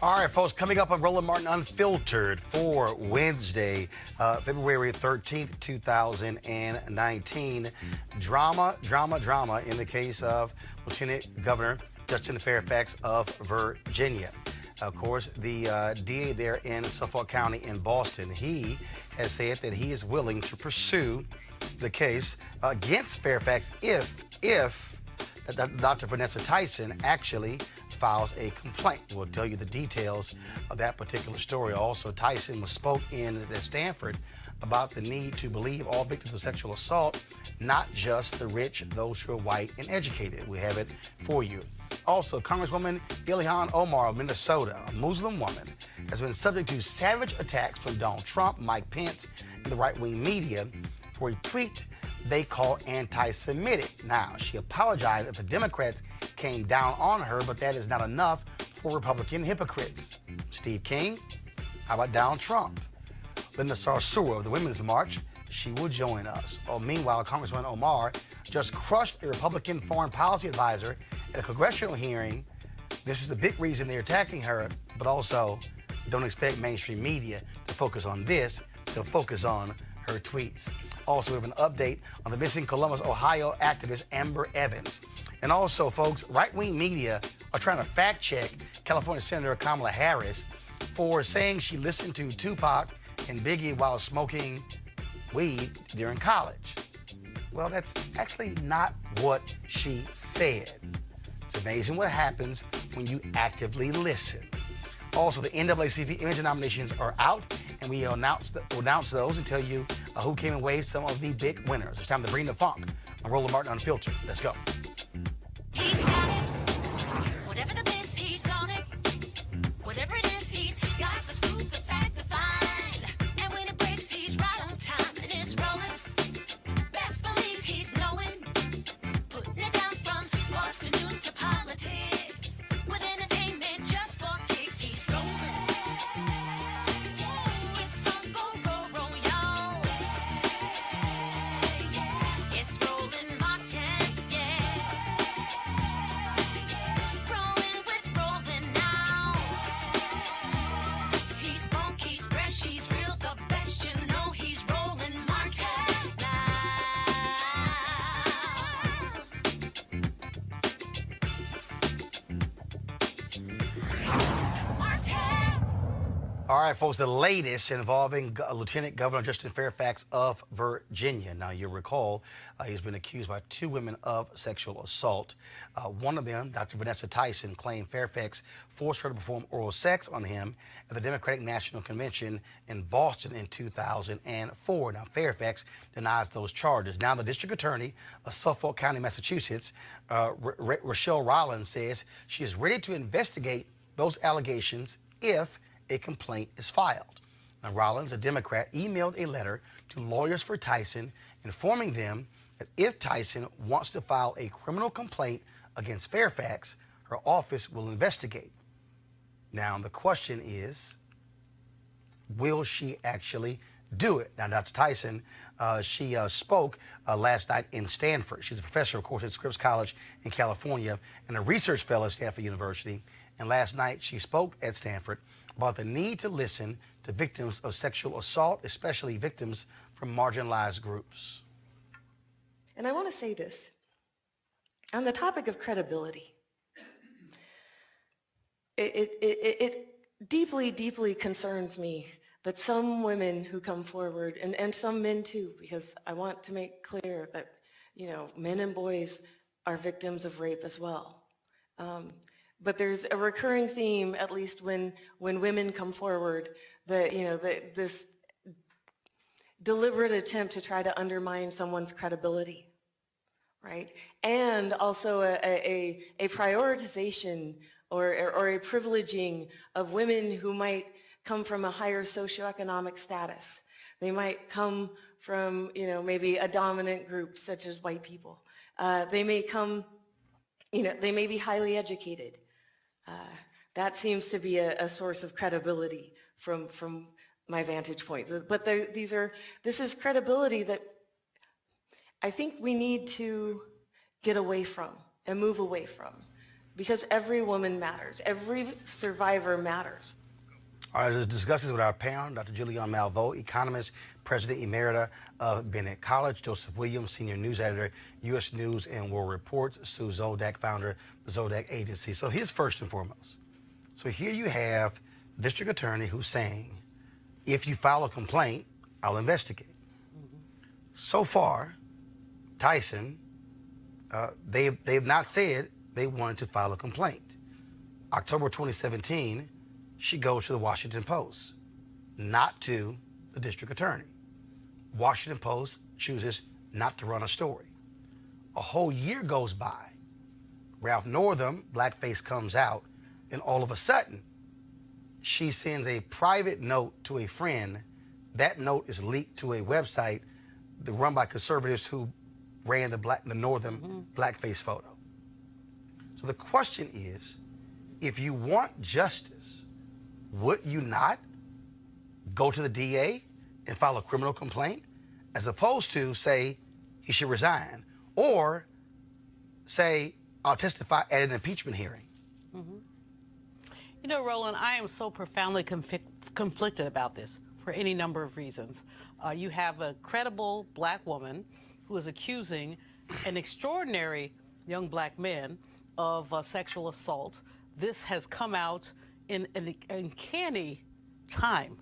All right, folks, coming up on Roland Martin Unfiltered for Wednesday, February 13th, 2019. Drama in the case of Lieutenant Governor Justin Fairfax of Virginia. Of course, the DA there in Suffolk County in Boston, he has said that he is willing to pursue the case against Fairfax if Dr. Vanessa Tyson actually files a complaint. We'll tell you the details of that particular story. Also, Tyson spoke at Stanford about the need to believe all victims of sexual assault, not just the rich, those who are white and educated. We have it for you. Also, Congresswoman Ilhan Omar of Minnesota, a Muslim woman, has been subject to savage attacks from Donald Trump, Mike Pence, and the right-wing media for a tweet they call anti-Semitic. Now, she apologized if the Democrats came down on her, but that is not enough for Republican hypocrites. Steve King, how about Donald Trump? Linda Sarsour of the Women's March, she will join us. Meanwhile, Congresswoman Omar just crushed a Republican foreign policy advisor at a congressional hearing. This is the big reason they're attacking her, but also don't expect mainstream media to focus on this. They'll focus on her tweets. Also, we have an update on the missing Columbus, Ohio activist Amber Evans. And also, folks, right-wing media are trying to fact-check California Senator Kamala Harris for saying she listened to Tupac and Biggie while smoking weed during college. Well, that's actually not what she said. It's amazing what happens when you actively listen. Also, the NAACP image nominations are out, and we announce those and tell you who came away some of the big winners. It's time to bring the funk on Roland Martin Unfiltered. Let's go. He's got it. Whatever the biz, he's on it. Whatever it is, he's got the scoop, the fact, the find. And when it breaks, he's right on time and it's rolling. Best believe he's knowing. Putting it down from sports to news to politics. With entertainment just for kicks, he's rolling. It's on go, roll, y'all. It's Roland Martin, yeah. Rolling with Roland now. He's funk, he's fresh, he's real, the best, you know he's Roland Martin now. Martin. All right, folks, the latest involving Lieutenant Governor Justin Fairfax of Virginia. Now, you'll recall he's been accused by two women of sexual assault. One of them, Dr. Vanessa Tyson, claimed Fairfax forced her to perform oral sex on him at the Democratic National Convention in Boston in 2004. Now, Fairfax denies those charges. Now, the district attorney of Suffolk County, Massachusetts, Rochelle Roland, says she is ready to investigate those allegations if a complaint is filed. Now, Rollins, a Democrat, emailed a letter to lawyers for Tyson informing them that if Tyson wants to file a criminal complaint against Fairfax, her office will investigate. Now, the question is, will she actually do it? Now, Dr. Tyson, she spoke last night in Stanford. She's a professor, of course, at Scripps College in California and a research fellow at Stanford University. And last night, she spoke at Stanford about the need to listen to victims of sexual assault, especially victims from marginalized groups. And I want to say this. On the topic of credibility, it deeply, deeply concerns me that some women who come forward, and some men too, because I want to make clear that, you know, men and boys are victims of rape as well. But there's a recurring theme, at least when women come forward, that, you know, that this deliberate attempt to try to undermine someone's credibility, right? And also a prioritization or a privileging of women who might come from a higher socioeconomic status. They might come from, you know, maybe a dominant group such as white people. They may come, you know, they may be highly educated. That seems to be a source of credibility from my vantage point. But this is credibility that I think we need to get away from and move away from. because every woman matters. Every survivor matters. All right, let's discuss this with our panel, Dr. Julianne Malveaux, economist, president emerita of Bennett College, Joseph Williams, senior news editor, U.S. News and World Report, Sue Zodak, founder of the Zodak Agency. So here's first and foremost. So here you have the district attorney who's saying, if you file a complaint, I'll investigate. So far, Tyson, they've not said they wanted to file a complaint. October 2017, she goes to the Washington Post, not to the district attorney. Washington Post chooses not to run a story. A whole year goes by. Ralph Northam, blackface, comes out, and all of a sudden, she sends a private note to a friend. That note is leaked to a website run by conservatives who ran the Northam blackface photo. So the question is, if you want justice, would you not go to the DA and file a criminal complaint as opposed to say he should resign, or say I'll testify at an impeachment hearing? You know, Roland, I am so profoundly conflicted about this for any number of reasons. You have a credible black woman who is accusing an extraordinary young black man of sexual assault. This has come out in an uncanny time.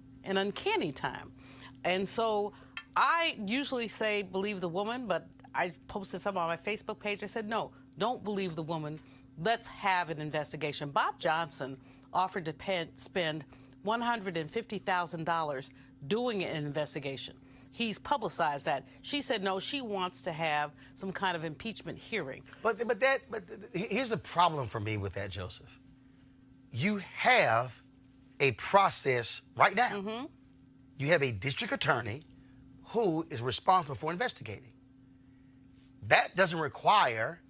And so I usually say believe the woman, but I posted something on my Facebook page. I said, no, don't believe the woman. Let's have an investigation. Bob Johnson offered to spend $150,000 doing an investigation. He's publicized that. She said no, she wants to have some kind of impeachment hearing. But here's the problem for me with that, Joseph. You have a process right now. You have a district attorney who is responsible for investigating. That doesn't require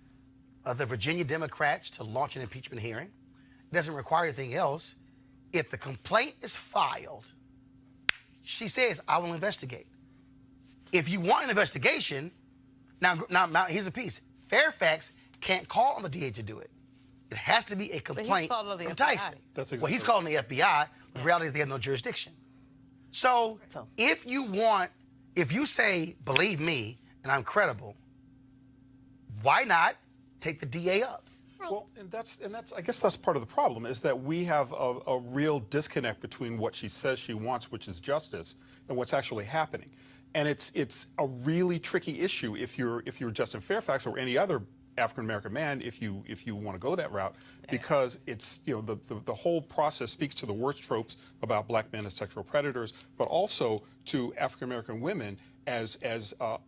the Virginia Democrats to launch an impeachment hearing. It doesn't require anything else. If the complaint is filed, she says, I will investigate. If you want an investigation, now here's a piece. Fairfax can't call on the DA to do it. It has to be a complaint from Tyson. That's exactly well, he's calling the FBI. The reality is they have no jurisdiction. So if you say, believe me, and I'm credible, why not take the DA up? Well, and that's I guess that's part of the problem, is that we have a real disconnect between what she says she wants, which is justice, and what's actually happening. And it's a really tricky issue if you're Justin Fairfax or any other African American man, if you want to go that route, because it's, you know, the whole process speaks to the worst tropes about black men as sexual predators, but also to African American women as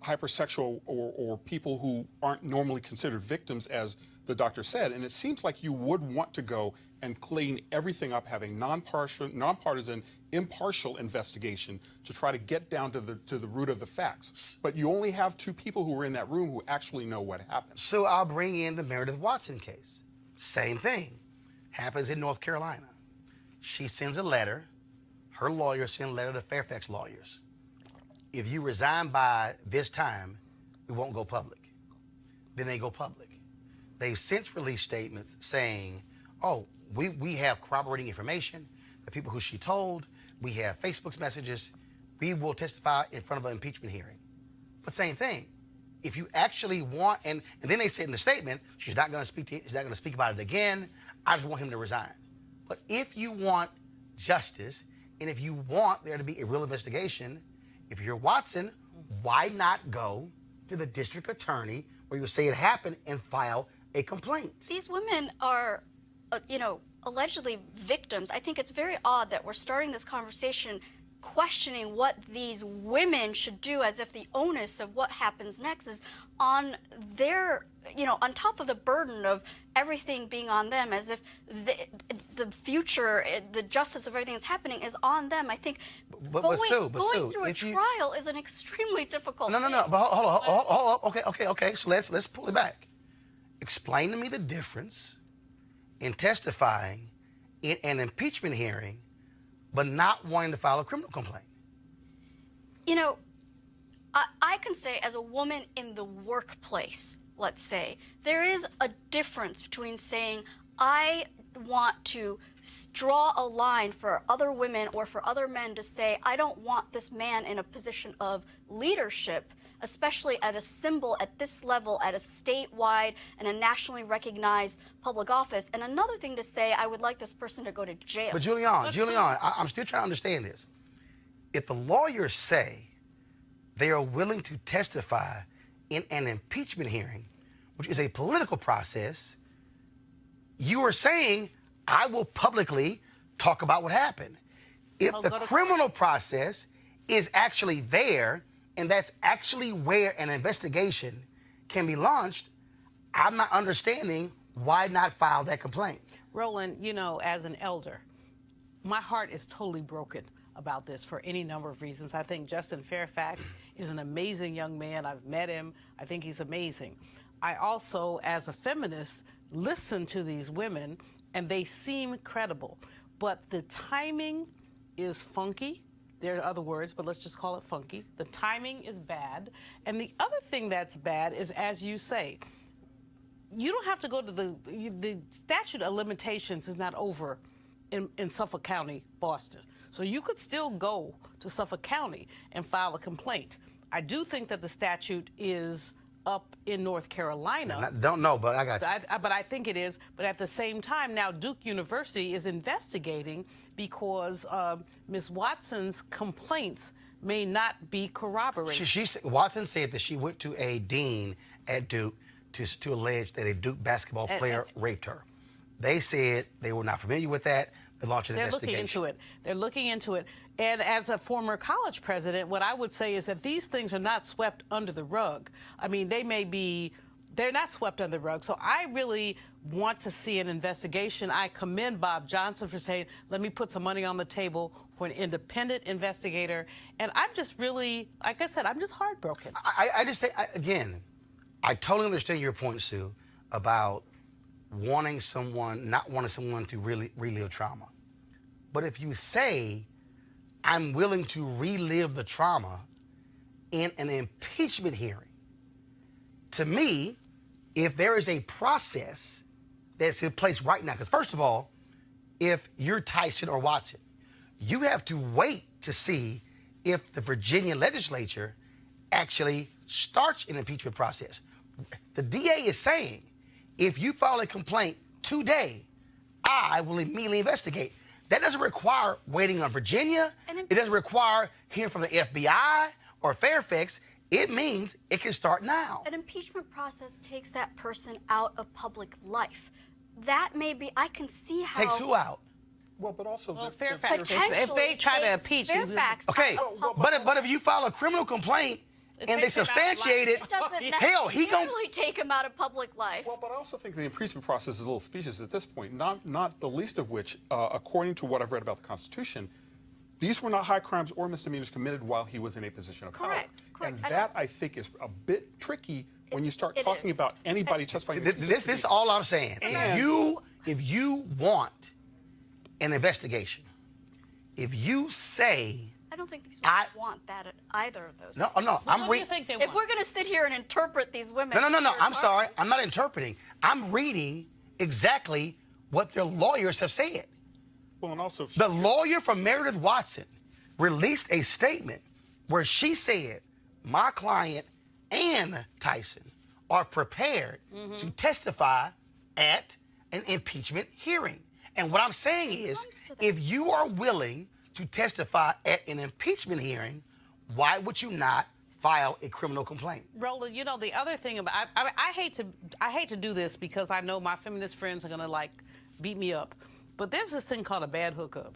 hypersexual or people who aren't normally considered victims, as the doctor said. And it seems like you would want to go and clean everything up, having nonpartisan, impartial investigation to try to get down to the root of the facts. But you only have two people who were in that room who actually know what happened. So I'll bring in the Meredith Watson case. Same thing. Happens in North Carolina. She sends a letter. Her lawyer sends a letter to Fairfax lawyers. If you resign by this time, we won't go public. Then they go public. They've since released statements saying, oh, we have corroborating information, the people who she told, we have Facebook's messages, we will testify in front of an impeachment hearing. But same thing. If you actually want, and then they said in the statement, she's not going to speak about it again. I just want him to resign. But if you want justice, and if you want there to be a real investigation, if you're Watson, why not go to the district attorney where you say it happened and file a complaint? These women are, allegedly victims. I think it's very odd that we're starting this conversation questioning what these women should do, as if the onus of what happens next is on their, on top of the burden of everything being on them, as if the future, the justice of everything that's happening is on them. I think going through a trial is an extremely difficult thing. No. But hold on. Okay. So let's pull it back. Explain to me the difference in testifying in an impeachment hearing but not wanting to file a criminal complaint. I can say, as a woman in the workplace, let's say, there is a difference between saying, I want to draw a line for other women or for other men to say, I don't want this man in a position of leadership, especially at a symbol at this level, at a statewide and a nationally recognized public office. And another thing to say, I would like this person to go to jail. But Julian, I'm still trying to understand this. If the lawyers say they are willing to testify in an impeachment hearing, which is a political process, you are saying, I will publicly talk about what happened. So If the criminal process is actually there, and that's actually where an investigation can be launched, I'm not understanding why not file that complaint. Roland, you know, as an elder, my heart is totally broken about this for any number of reasons. I think Justin Fairfax is an amazing young man. I've met him. I think he's amazing. I also, as a feminist, listen to these women, and they seem credible. But the timing is funky. There are other words, but let's just call it funky. The timing is bad. And the other thing that's bad is, as you say, you don't have to go to the statute of limitations is not over in Suffolk County, Boston. So you could still go to Suffolk County and file a complaint. I do think that the statute is up in North Carolina. I don't know, but I got you. But I think it is. But at the same time, now Duke University is investigating because Ms. Watson's complaints may not be corroborated. Watson said that she went to a dean at Duke to allege that a Duke basketball player raped her. They said they were not familiar with that. They launched an investigation. They're looking into it. They're looking into it. And as a former college president, what I would say is that these things are not swept under the rug. I mean, they're not swept under the rug. So I really want to see an investigation. I commend Bob Johnson for saying, let me put some money on the table for an independent investigator. And I'm just really, like I said, I'm just heartbroken. I just think, again, I totally understand your point, Sue, about not wanting someone to really relive trauma. But if you say, I'm willing to relive the trauma in an impeachment hearing, to me, if there is a process that's in place right now, because first of all, if you're Tyson or Watson, you have to wait to see if the Virginia legislature actually starts an impeachment process. The DA is saying, if you file a complaint today, I will immediately investigate. That doesn't require waiting on Virginia. It doesn't require hearing from the FBI or Fairfax. It means it can start now. An impeachment process takes that person out of public life. That may be, I can see how... Takes who out? Well, but also... Well, Fairfax, if they try to impeach you... Fairfax, okay, but if you file a criminal complaint and they substantiate it, hell, he gonna take him out of public life. Well, but I also think the impeachment process is a little specious at this point, not the least of which, according to what I've read about the Constitution, these were not high crimes or misdemeanors committed while he was in a position of power. Correct. And that, I think, is a bit tricky when you start talking about anybody testifying. This is all I'm saying. If you want an investigation, if you say... I don't think these women want that at either of those. No, things. no. What do you think they want? If we're going to sit here and interpret these women... No. I'm sorry. I'm not interpreting. I'm reading exactly what their lawyers have said. Well, and also... The lawyer from Meredith Watson released a statement where she said, my client and Tyson are prepared to testify at an impeachment hearing. And what I'm saying is, if you are willing to testify at an impeachment hearing, why would you not file a criminal complaint? Roland, you know, the other thing about I hate to do this because I know my feminist friends are gonna like beat me up, but there's this thing called a bad hookup.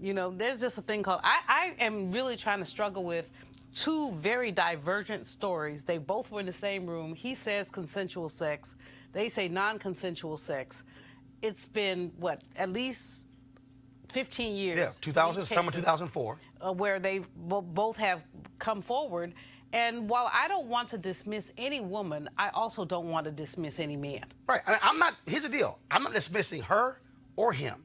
You know, there's just a thing called I am really trying to struggle with two very divergent stories. They both were in the same room. He says consensual sex. They say non-consensual sex. It's been what, at least 15 years. Yeah, summer 2004. Where they both have come forward. And while I don't want to dismiss any woman, I also don't want to dismiss any man. Right. Here's the deal. I'm not dismissing her or him.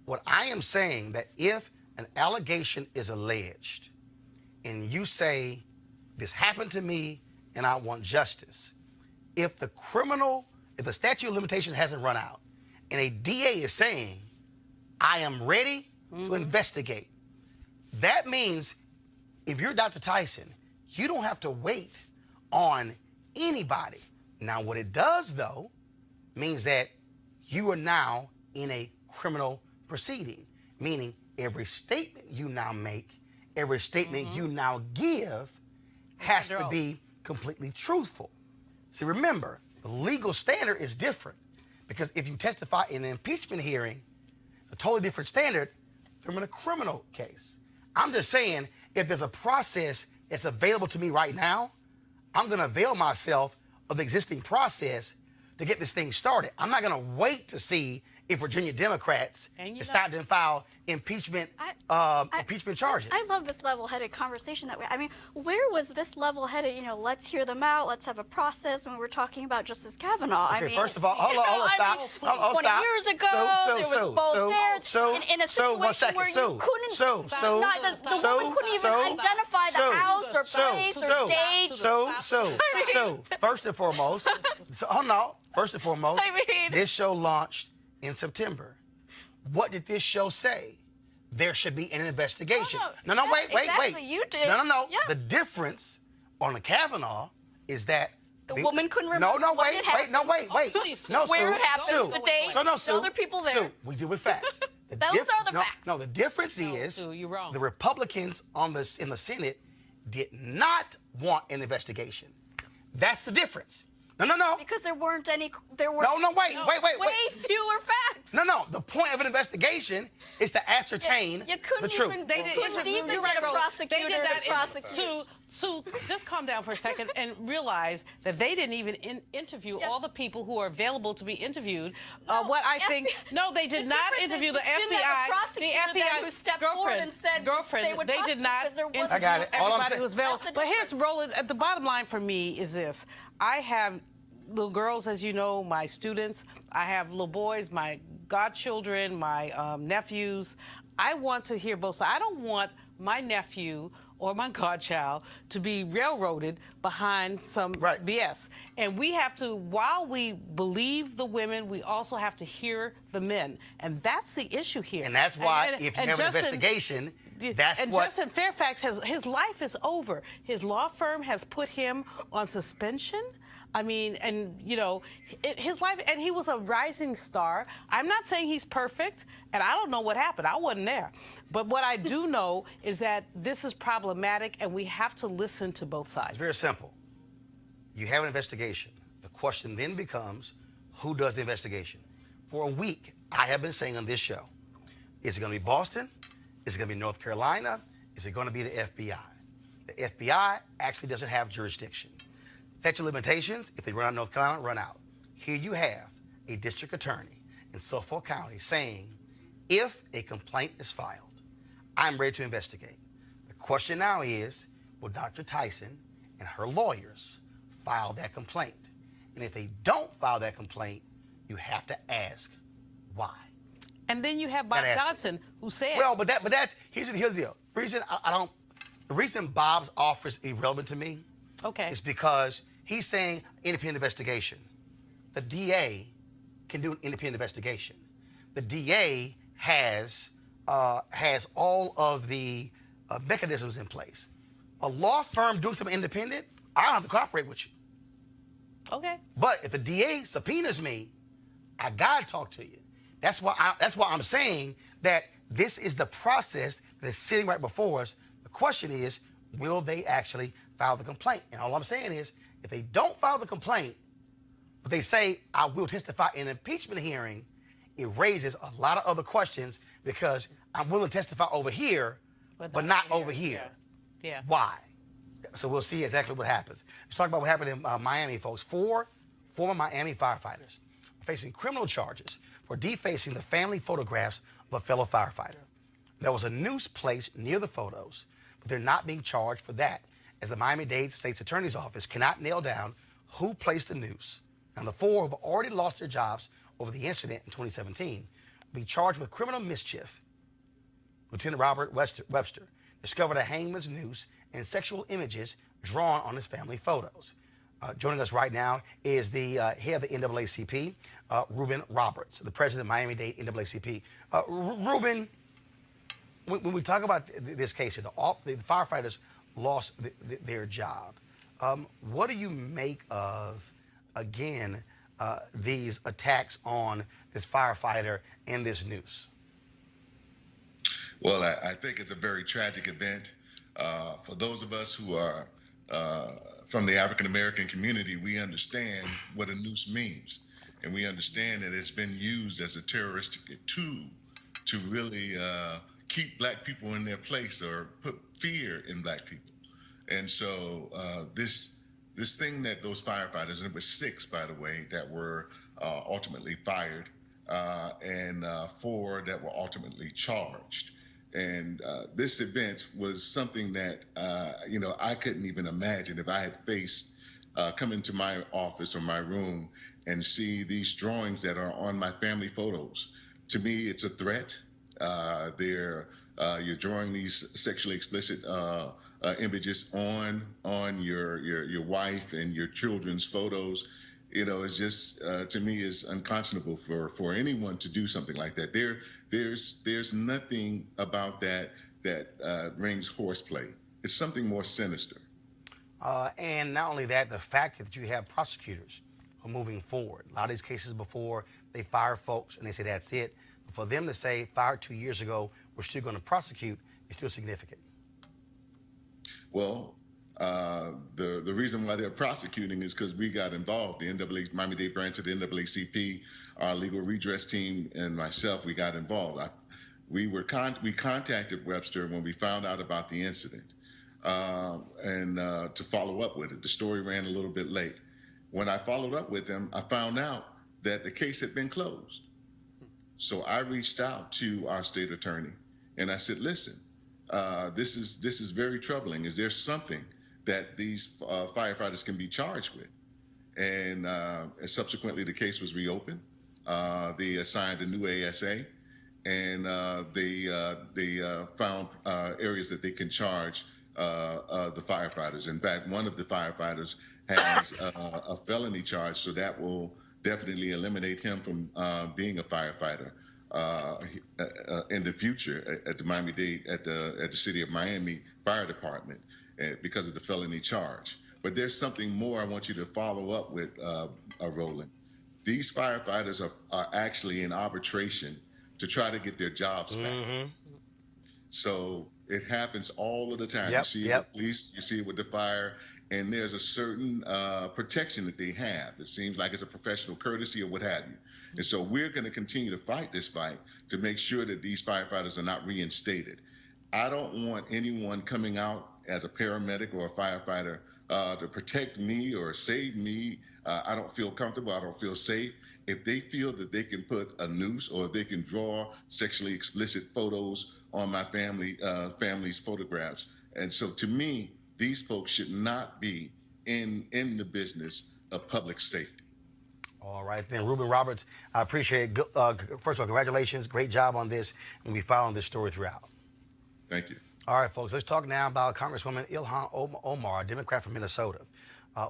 What I am saying that if an allegation is alleged and you say, this happened to me and I want justice, if the statute of limitations hasn't run out and a DA is saying, I am ready to investigate, that means if you're Dr. Tyson, you don't have to wait on anybody. Now, what it does, though, means that you are now in a criminal proceeding, meaning every statement you now make, every statement you now give has to be completely truthful. See, remember, the legal standard is different because if you testify in an impeachment hearing, a totally different standard from in a criminal case. I'm just saying, if there's a process that's available to me right now, I'm going to avail myself of the existing process to get this thing started. I'm not going to wait to see if Virginia Democrats decide to file impeachment charges. I love this level-headed conversation that way. I mean, where was this level-headed, let's hear them out, let's have a process when we're talking about Justice Kavanaugh? Okay, I mean, first of all, hold on, stop. 20 years ago, there was both there. In a situation where you couldn't, the woman couldn't even identify the house or place or date. First and foremost, this show launched in September. What did this show say? There should be an investigation. Wait. You did. No. Yeah. The difference on the Kavanaugh is that the woman couldn't remember. Wait. No, where it happened, the date, the other people there. Sue, we deal with facts. Those are the facts. No, the difference is Sue, you're wrong. The Republicans in the Senate did not want an investigation. That's the difference. No. Because there weren't any. There were wait. way fewer facts. No. The point of an investigation is to ascertain the truth. They couldn't even get a prosecutor to prosecute. Sue, just calm down for a second and realize that they didn't even interview all the people who are available to be interviewed. They did not interview the FBI. The FBI who stepped forward and said they did not interview I got it. everybody who was available. But here's Roland. The bottom line for me is this: I have little girls, as you know, my students. I have little boys, my godchildren, my nephews. I want to hear both sides. I don't want my nephew or my godchild to be railroaded behind some BS. And we have to, while we believe the women, we also have to hear the men. And that's the issue here. And that's why, if you have an investigation, Justin Fairfax, his life is over. His law firm has put him on suspension. I mean, and, his life, and he was a rising star. I'm not saying he's perfect, and I don't know what happened. I wasn't there. But what I do know is that this is problematic, and we have to listen to both sides. It's very simple. You have an investigation. The question then becomes, who does the investigation? For a week, I have been saying on this show, is it going to be Boston? Is it going to be North Carolina? Is it going to be the FBI? The FBI actually doesn't have jurisdiction. Statute of limitations, if they run out of North Carolina, run out. Here you have a district attorney in Suffolk County saying, if a complaint is filed, I'm ready to investigate. The question now is, will Dr. Tyson and her lawyers file that complaint? And if they don't file that complaint, you have to ask why. And then you have Bob Johnson, who said... Well, but here's the deal. The reason Bob's offer is irrelevant to me is because he's saying independent investigation. The DA can do an independent investigation. The DA has all of the mechanisms in place. A law firm doing something independent, I don't have to cooperate with you. Okay. But if the DA subpoenas me, I gotta talk to you. That's why I'm saying that this is the process that is sitting right before us. The question is, will they actually file the complaint? And all I'm saying is, if they don't file the complaint, but they say, I will testify in an impeachment hearing, it raises a lot of other questions because I'm willing to testify over here, but not over here. Yeah. Why? So we'll see exactly what happens. Let's talk about what happened in Miami, folks. 4 former Miami firefighters are facing criminal charges for defacing the family photographs of a fellow firefighter. There was a noose placed near the photos, but they're not being charged for that, as the Miami-Dade State's Attorney's Office cannot nail down who placed the noose. And the 4 who have already lost their jobs over the incident in 2017 will be charged with criminal mischief. Lieutenant Robert Webster discovered a hangman's noose and sexual images drawn on his family photos. Joining us right now is the head of the NAACP, Reuben Roberts, the president of Miami-Dade NAACP. Reuben, when we talk about this case here, the firefighters lost their job. What do you make of, again, these attacks on this firefighter and this news? Well, I think it's a very tragic event. For those of us who are from the African American community, we understand what a noose means. And we understand that it's been used as a terroristic tool to really keep black people in their place or put fear in black people. And so this thing that those firefighters, and it was 6, by the way, that were ultimately fired, and 4 that were ultimately charged. And this event was something that, I couldn't even imagine if I had faced come into my office or my room and see these drawings that are on my family photos. To me, it's a threat. You're drawing these sexually explicit images on your wife and your children's photos. It's just to me is unconscionable for anyone to do something like that. There's nothing about that rings horseplay. It's something more sinister. And not only that, the fact that you have prosecutors who are moving forward. A lot of these cases before, they fire folks and they say that's it. But for them to say fired 2 years ago, we're still going to prosecute, is still significant. Well, the reason why they're prosecuting is because we got involved. The Miami-Dade branch of the NAACP, our legal redress team, and myself, we got involved. We contacted Webster when we found out about the incident, and to follow up with it. The story ran a little bit late. When I followed up with him, I found out that the case had been closed. So I reached out to our state attorney, and I said, "Listen, this is very troubling. Is there something that these firefighters can be charged with?" And subsequently, the case was reopened. They assigned a new ASA, and they found areas that they can charge the firefighters. In fact, one of the firefighters has a felony charge, so that will definitely eliminate him from being a firefighter in the future at the Miami-Dade, at the City of Miami Fire Department, because of the felony charge. But there's something more I want you to follow up with, Roland. These firefighters are actually in arbitration to try to get their jobs back. So it happens all of the time. You see it with police, you see it with the fire, and there's a certain protection that they have. It seems like it's a professional courtesy or what have you. And so we're going to continue to fight this fight to make sure that these firefighters are not reinstated. I don't want anyone coming out as a paramedic or a firefighter to protect me or save me. I don't feel comfortable. I don't feel safe. If they feel that they can put a noose or they can draw sexually explicit photos on my family's photographs. And so to me, these folks should not be in the business of public safety. All right, then, Reuben Roberts, I appreciate it. First of all, congratulations. Great job on this. And we'll be following this story throughout. Thank you. All right, folks, let's talk now about Congresswoman Ilhan Omar, a Democrat from Minnesota,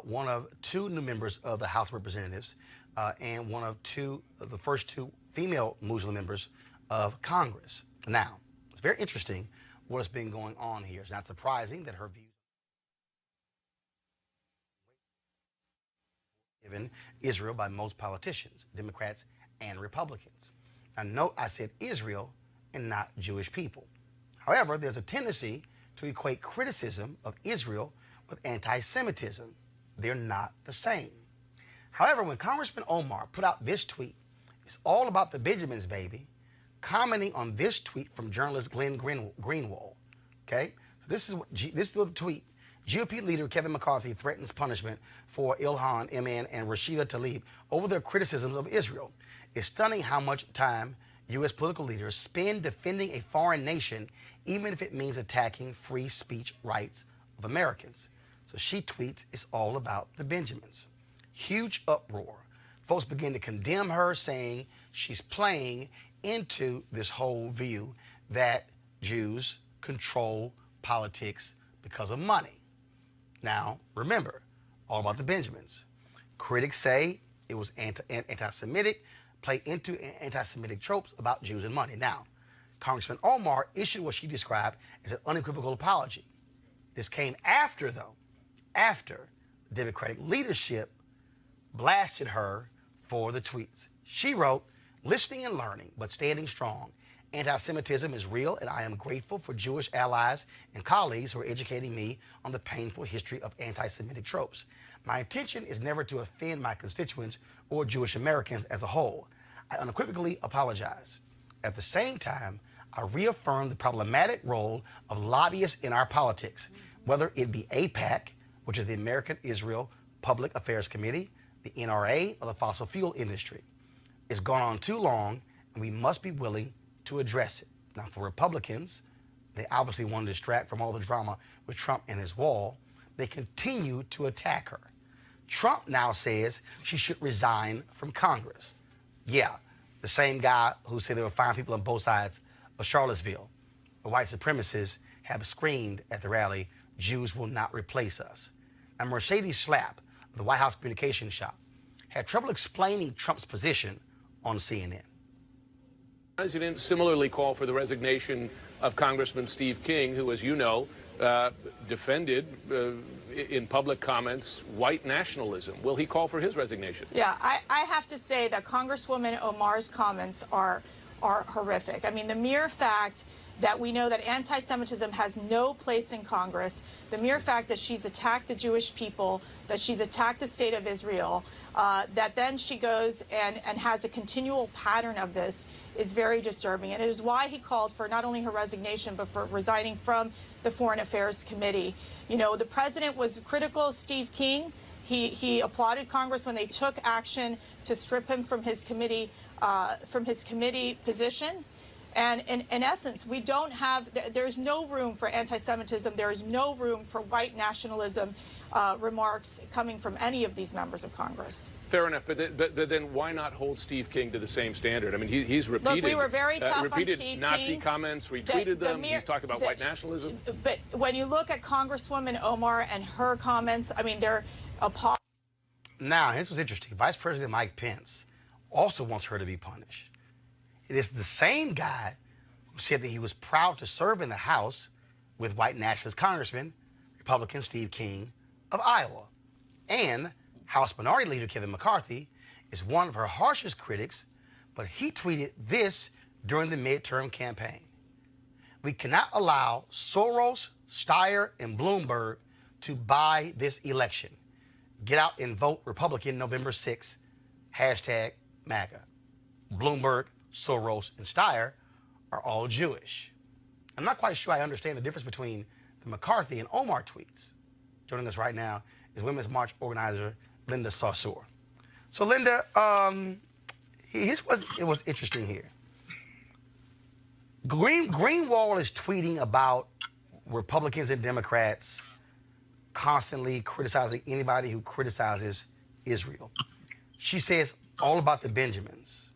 one of 2 new members of the House of Representatives, and one of the first 2 female Muslim members of Congress. Now, it's very interesting what's been going on here. It's not surprising that her views given Israel by most politicians, Democrats and Republicans. Now, note I said Israel and not Jewish people. However, there's a tendency to equate criticism of Israel with anti-Semitism. They're not the same. However, when Congressman Omar put out this tweet, it's all about the Benjamins, baby, commenting on this tweet from journalist Glenn Greenwald. Okay, this is the tweet. GOP leader Kevin McCarthy threatens punishment for Ilhan, MN, and Rashida Tlaib over their criticisms of Israel. It's stunning how much time U.S. political leaders spend defending a foreign nation, even if it means attacking free speech rights of Americans. So she tweets, it's all about the Benjamins. Huge uproar. Folks begin to condemn her, saying she's playing into this whole view that Jews control politics because of money. Now, remember, all about the Benjamins. Critics say it was anti-Semitic, play into anti-Semitic tropes about Jews and money. Now, Congressman Omar issued what she described as an unequivocal apology. This came after, though, after Democratic leadership blasted her for the tweets. She wrote, "Listening and learning, but standing strong. Anti-Semitism is real, and I am grateful for Jewish allies and colleagues who are educating me on the painful history of anti-Semitic tropes. My intention is never to offend my constituents or Jewish Americans as a whole. I unequivocally apologize. At the same time, I reaffirm the problematic role of lobbyists in our politics, whether it be AIPAC, which is the American Israel Public Affairs Committee, the NRA, or the fossil fuel industry. It's gone on too long, and we must be willing to address it." Now, for Republicans, they obviously want to distract from all the drama with Trump and his wall. They continue to attack her. Trump now says she should resign from Congress. Yeah, the same guy who said there were fine people on both sides of Charlottesville. The white supremacists have screamed at the rally, "Jews will not replace us." And Mercedes Schlapp, of the White House Communications Shop, had trouble explaining Trump's position on CNN. The president similarly called for the resignation of Congressman Steve King, who, as you know, defended in public comments white nationalism. Will he call for his resignation? Yeah, I have to say that Congresswoman Omar's comments are horrific. I mean, the mere fact that we know that anti-Semitism has no place in Congress, the mere fact that she's attacked the Jewish people, that she's attacked the state of Israel, that then she goes and has a continual pattern of this is very disturbing. And it is why he called for not only her resignation, but for resigning from the Foreign Affairs Committee. You know, the president was critical of Steve King. He applauded Congress when they took action to strip him from his committee position. And in essence, we don't have, there's no room for anti-Semitism. There is no room for white nationalism remarks coming from any of these members of Congress. Fair enough, but then why not hold Steve King to the same standard? I mean, he's repeated, Look, we were very tough on Steve Nazi King. comments, retweeted them. He's talked about white nationalism. But when you look at Congresswoman Omar and her comments, I mean, they're appalling. Now, here's what's interesting. Vice President Mike Pence also wants her to be punished. It is the same guy who said that he was proud to serve in the House with white nationalist Congressman, Republican Steve King of Iowa. And House Minority Leader Kevin McCarthy is one of her harshest critics, but he tweeted this during the midterm campaign. "We cannot allow Soros, Steyer, and Bloomberg to buy this election. Get out and vote Republican November 6th, #MAGA. Bloomberg, Soros, and Steyer are all Jewish." I'm not quite sure I understand the difference between the McCarthy and Omar tweets. Joining us right now is Women's March organizer Linda Sarsour. So Linda, here's what was interesting here. Greenwald is tweeting about Republicans and Democrats constantly criticizing anybody who criticizes Israel. She says all about the Benjamins.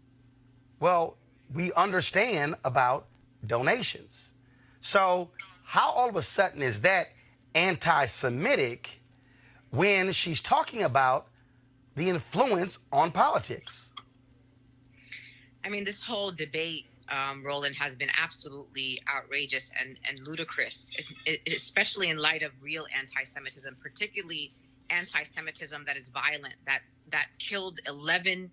Well, we understand about donations. So how all of a sudden is that anti-Semitic when she's talking about the influence on politics? I mean, this whole debate, Roland, has been absolutely outrageous and ludicrous, especially in light of real anti-Semitism, particularly anti-Semitism that is violent, that killed 11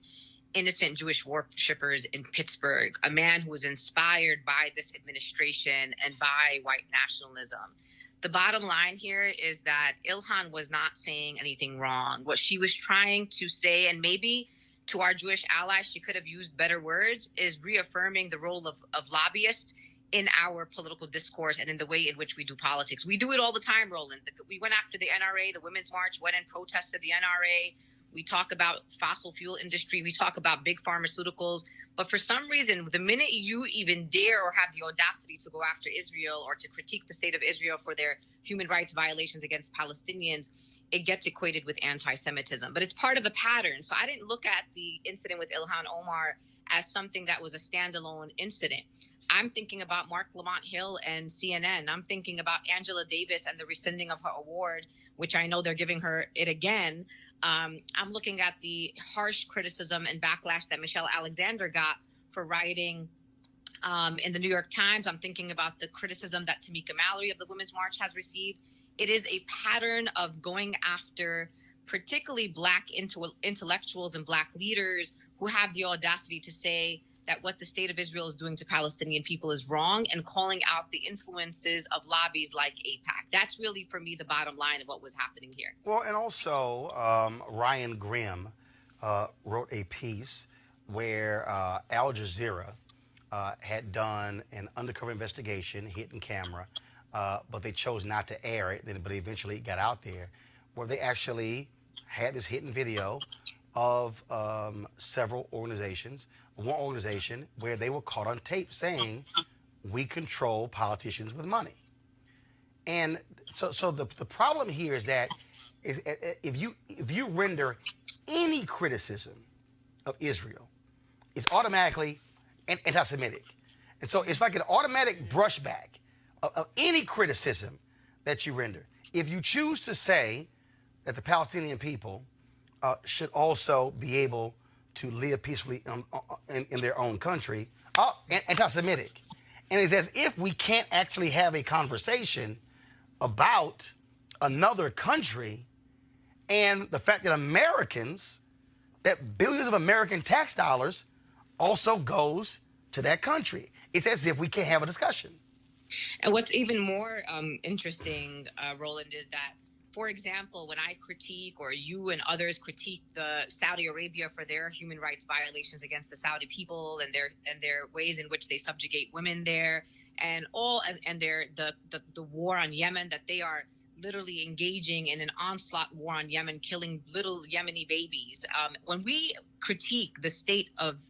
innocent Jewish worshippers in Pittsburgh, a man who was inspired by this administration and by white nationalism. The bottom line here is that Ilhan was not saying anything wrong. What she was trying to say, and maybe to our Jewish allies, she could have used better words, is reaffirming the role of lobbyists in our political discourse and in the way in which we do politics. We do it all the time, Roland. We went after the NRA, the Women's March, went and protested the NRA. We talk about fossil fuel industry. We talk about big pharmaceuticals. But for some reason, the minute you even dare or have the audacity to go after Israel or to critique the state of Israel for their human rights violations against Palestinians, it gets equated with anti-Semitism. But it's part of a pattern. So I didn't look at the incident with Ilhan Omar as something that was a standalone incident. I'm thinking about Mark Lamont Hill and CNN. I'm thinking about Angela Davis and the rescinding of her award which I know they're giving her it again. I'm looking at the harsh criticism and backlash that Michelle Alexander got for writing in the New York Times. I'm thinking about the criticism that Tamika Mallory of the Women's March has received. It is a pattern of going after particularly Black intellectuals and Black leaders who have the audacity to say that what the state of Israel is doing to Palestinian people is wrong, and calling out the influences of lobbies like AIPAC. That's really, for me, the bottom line of what was happening here. Well, and also Ryan Grimm wrote a piece where Al Jazeera had done an undercover investigation, hidden camera, but they chose not to air it, but eventually it got out there, where they actually had this hidden video of several organizations. One organization where they were caught on tape saying, we control politicians with money. And so the problem here is that if you render any criticism of Israel, it's automatically anti-Semitic. And so it's like an automatic brushback of any criticism that you render. If you choose to say that the Palestinian people should also be able to live peacefully in their own country, anti-Semitic. And it's as if we can't actually have a conversation about another country and the fact that Americans, that billions of American tax dollars also goes to that country. It's as if we can't have a discussion. And what's even more interesting, Roland, is that, for example, when I critique, or you and others critique, the Saudi Arabia for their human rights violations against the Saudi people and their ways in which they subjugate women there, and the war on Yemen, that they are literally engaging in an onslaught war on Yemen, killing little Yemeni babies. When we critique the state of,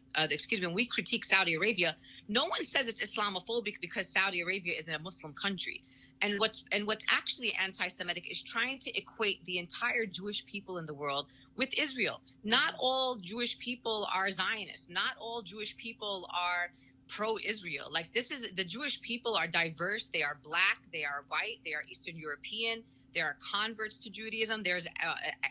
when we critique Saudi Arabia, no one says it's Islamophobic because Saudi Arabia is a Muslim country. And what's actually anti-Semitic is trying to equate the entire Jewish people in the world with Israel. Not all Jewish people are Zionists. Not all Jewish people are pro-Israel. Like, the Jewish people are diverse. They are Black, they are white, they are Eastern European, there are converts to Judaism. There's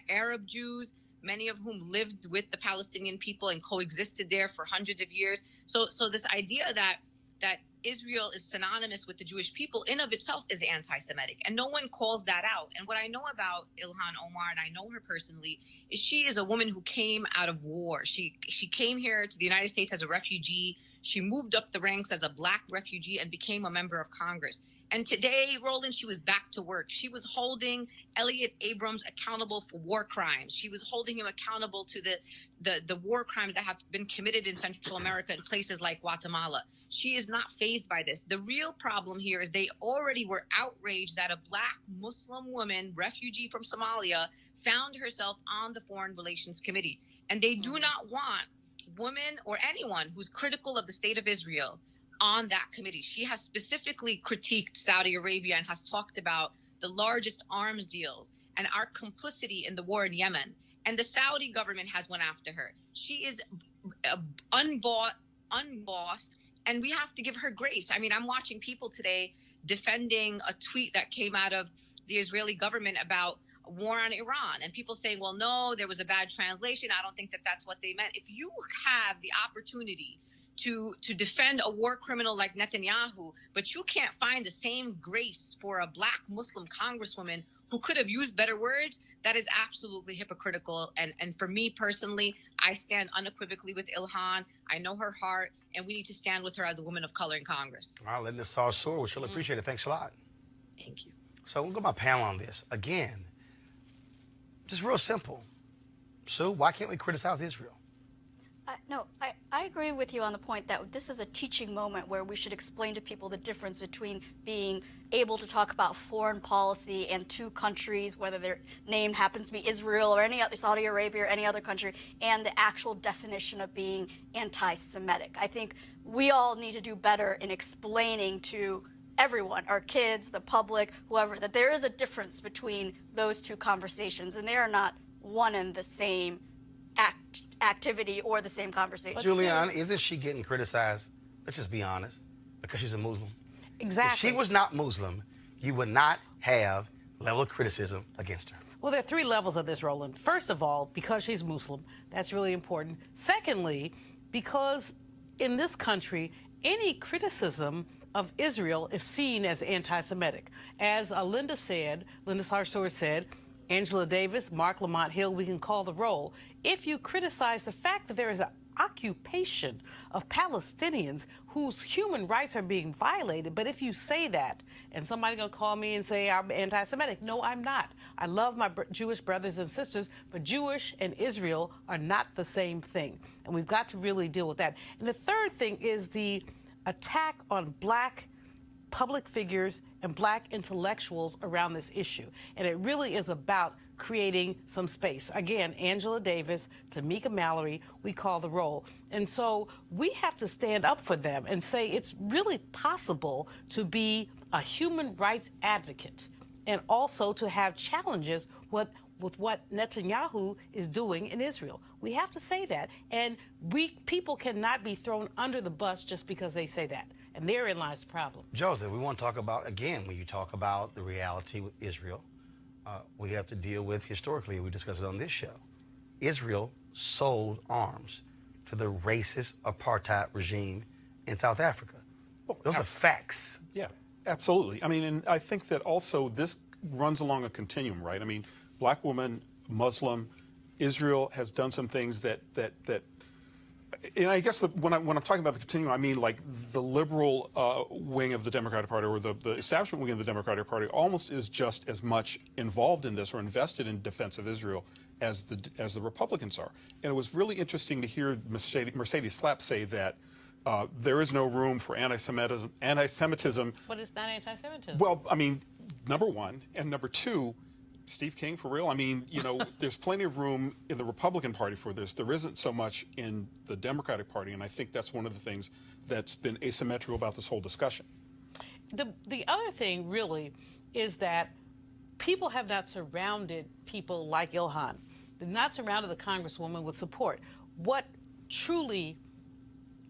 Arab Jews, many of whom lived with the Palestinian people and coexisted there for hundreds of years. So this idea that Israel is synonymous with the Jewish people in of itself is anti-Semitic, and no one calls that out. And what I know about Ilhan Omar, and I know her personally, is she is a woman who came out of war. She came here to the United States as a refugee. She moved up the ranks as a Black refugee and became a member of Congress. And today, Roland, she was back to work. She was holding Elliot Abrams accountable for war crimes. She was holding him accountable to the war crimes that have been committed in Central America in places like Guatemala. She is not fazed by this. The real problem here is they already were outraged that a Black Muslim woman, refugee from Somalia, found herself on the Foreign Relations Committee. And they do not want women or anyone who's critical of the state of Israel on that committee. She has specifically critiqued Saudi Arabia and has talked about the largest arms deals and our complicity in the war in Yemen. And the Saudi government has went after her. She is unbossed, and we have to give her grace. I mean, I'm watching people today defending a tweet that came out of the Israeli government about war on Iran, and people saying, well, no, there was a bad translation. I don't think that that's what they meant. If you have the opportunity to defend a war criminal like Netanyahu, but you can't find the same grace for a Black Muslim congresswoman who could have used better words, that is absolutely hypocritical. And for me personally, I stand unequivocally with Ilhan. I know her heart, and we need to stand with her as a woman of color in Congress. All right, letting this all soar. We surely appreciate it. Thanks a lot. Thank you. So we'll go my panel on this. Again, just real simple. Sue, why can't we criticize Israel? No, I agree with you on the point that this is a teaching moment where we should explain to people the difference between being able to talk about foreign policy and two countries, whether their name happens to be Israel or any other, Saudi Arabia or any other country, and the actual definition of being anti-Semitic. I think we all need to do better in explaining to everyone, our kids, the public, whoever, that there is a difference between those two conversations, and they are not one and the same activity or the same conversation. Julianne, isn't she getting criticized? Let's just be honest, because she's a Muslim. Exactly. If she was not Muslim, you would not have level of criticism against her? Well, there are three levels of this, Roland. First of all, because she's Muslim, that's really important. Secondly, because in this country, any criticism of Israel is seen as anti-Semitic. As Linda Sarsour said, Angela Davis, Mark Lamont Hill, we can call the roll. If you criticize the fact that there is an occupation of Palestinians whose human rights are being violated, but if you say that, and somebody gonna call me and say I'm anti-Semitic, no, I'm not. I love my Jewish brothers and sisters, but Jewish and Israel are not the same thing, and we've got to really deal with that. And the third thing is the attack on black public figures and black intellectuals around this issue, and it really is about creating some space. Again, Angela Davis, Tamika Mallory, we call the roll. And so we have to stand up for them and say it's really possible to be a human rights advocate and also to have challenges with what Netanyahu is doing in Israel. We have to say that. And people cannot be thrown under the bus just because they say that. And therein lies the problem. Joseph, we want to talk about, again, when you talk about the reality with Israel, we have to deal with, historically, we discussed it on this show, Israel sold arms to the racist apartheid regime in South Africa. Those are facts. Yeah, absolutely. I mean, and I think that also this runs along a continuum, right? I mean, black woman, Muslim, Israel has done some things that and I guess when I'm talking about the continuum, I mean like the liberal wing of the Democratic Party or the establishment wing of the Democratic Party almost is just as much involved in this or invested in defense of Israel as the Republicans are. And it was really interesting to hear Mercedes Slapp say that there is no room for anti-Semitism. But it's not anti-Semitism. Well, I mean, number one, and number two, Steve King, for real? I mean, you know, there's plenty of room in the Republican Party for this. There isn't so much in the Democratic Party, and I think that's one of the things that's been asymmetrical about this whole discussion. The other thing, really, is that people have not surrounded people like Ilhan. They've not surrounded the Congresswoman with support. What truly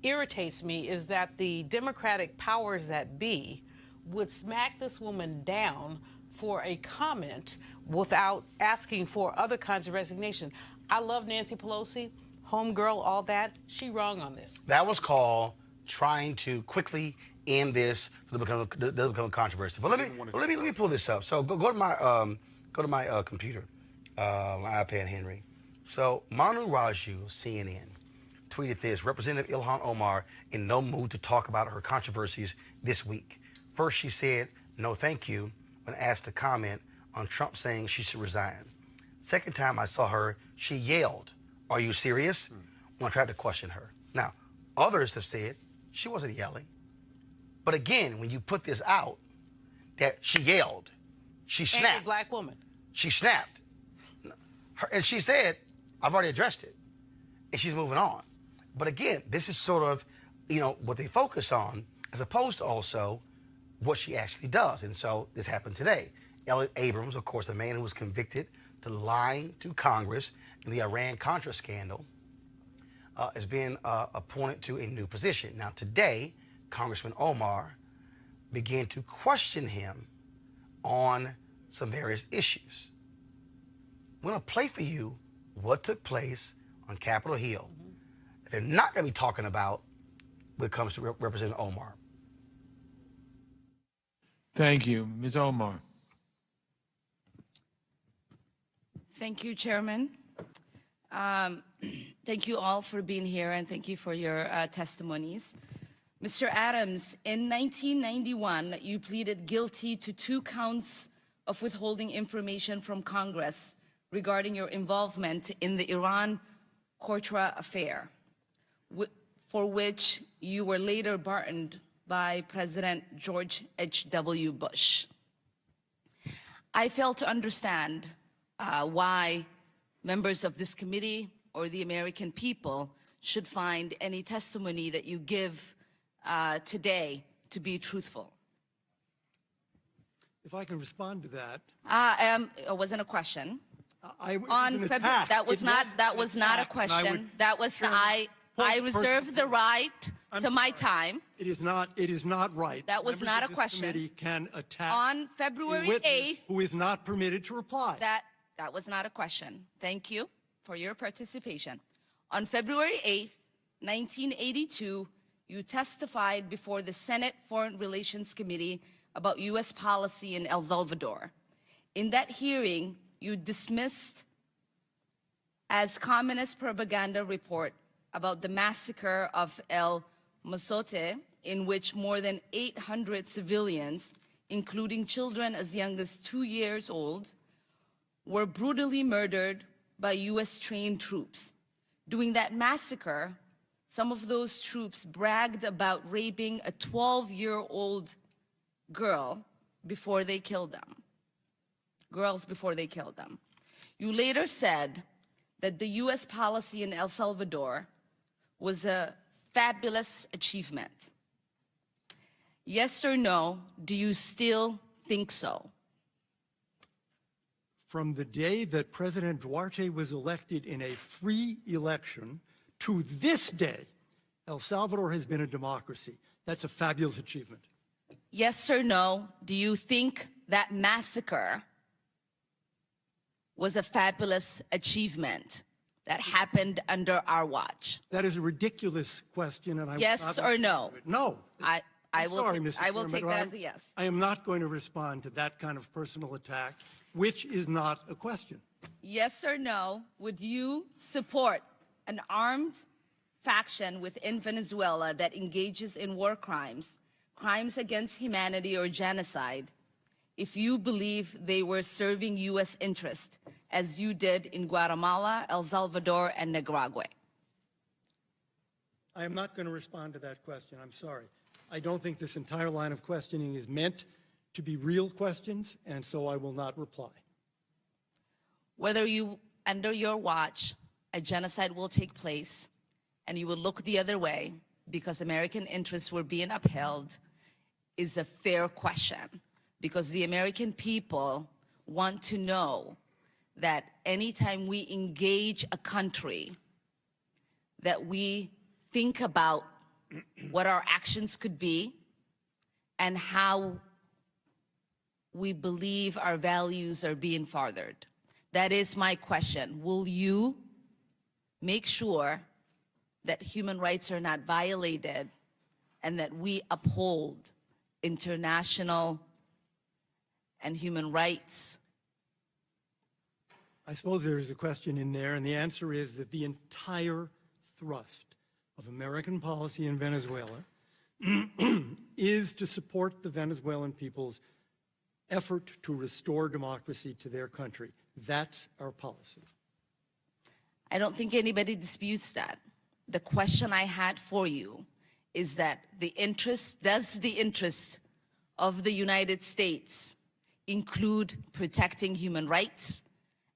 irritates me is that the Democratic powers that be would smack this woman down for a comment without asking for other kinds of resignation. I love Nancy Pelosi, homegirl, all that. She wrong on this. That was called trying to quickly end this to become a controversy. But let me pull this up. So go to my computer, my iPad, Henry. So Manu Raju, CNN, tweeted this: Representative Ilhan Omar in no mood to talk about her controversies this week. First, she said no, thank you, when asked to comment on Trump saying she should resign. Second time I saw her, she yelled, "Are you serious?" when I tried to question her. Now, others have said she wasn't yelling. But again, when you put this out, that she yelled, she snapped. And a black woman. She snapped. And she said, I've already addressed it. And she's moving on. But again, this is sort of, you know, what they focus on, as opposed to also what she actually does. And so this happened today. Elliot Abrams, of course, the man who was convicted to lying to Congress in the Iran-Contra scandal, has been appointed to a new position. Now today, Congressman Omar began to question him on some various issues. I'm going to play for you what took place on Capitol Hill. They're not going to be talking about when it comes to Representative Omar. Thank you. Ms. Omar. Thank you, Chairman. Thank you all for being here, and thank you for your testimonies. Mr. Adams, in 1991, you pleaded guilty to 2 counts of withholding information from Congress regarding your involvement in the Iran-Contra affair, for which you were later pardoned by President George H.W. Bush. I fail to understand why members of this committee or the American people should find any testimony that you give today to be truthful. If I can respond to that. It wasn't a question. That was not a question. That was I reserve the right to my time. It is not right. That was Members not of a this question. committee can attack On a February witness 8th, who is not permitted to reply. that was not a question. Thank you for your participation. On February 8th, 1982, you testified before the Senate Foreign Relations Committee about U.S. policy in El Salvador. In that hearing, you dismissed as communist propaganda report about the massacre of El Mozote, in which more than 800 civilians, including children as young as 2 years old, were brutally murdered by U.S.-trained troops. During that massacre, some of those troops bragged about raping a 12-year-old girl before they killed them. Girls before they killed them. You later said that the U.S. policy in El Salvador was a fabulous achievement. Yes or no, do you still think so? From the day that President Duarte was elected in a free election to this day, El Salvador has been a democracy. That's a fabulous achievement. Yes or no, do you think that massacre was a fabulous achievement that happened under our watch? That is a ridiculous question, and I Yes or no? No. I will Sorry, Mr. I will Chairman, take but that as a yes. I am not going to respond to that kind of personal attack, which is not a question. Yes or no, would you support an armed faction within Venezuela that engages in war crimes, crimes against humanity or genocide, if you believe they were serving U.S. interest, as you did in Guatemala, El Salvador, and Nicaragua? I am not going to respond to that question. I'm sorry. I don't think this entire line of questioning is meant to be real questions, and so I will not reply. Whether you, under your watch, a genocide will take place and you will look the other way because American interests were being upheld is a fair question, because the American people want to know that anytime we engage a country, that we think about what our actions could be and how we believe our values are being furthered. That is my question. Will you make sure that human rights are not violated and that we uphold international and human rights? I suppose there is a question in there, and the answer is that the entire thrust of American policy in Venezuela is to support the Venezuelan people's effort to restore democracy to their country. That's our policy. I don't think anybody disputes that. The question I had for you is that does the interest of the United States include protecting human rights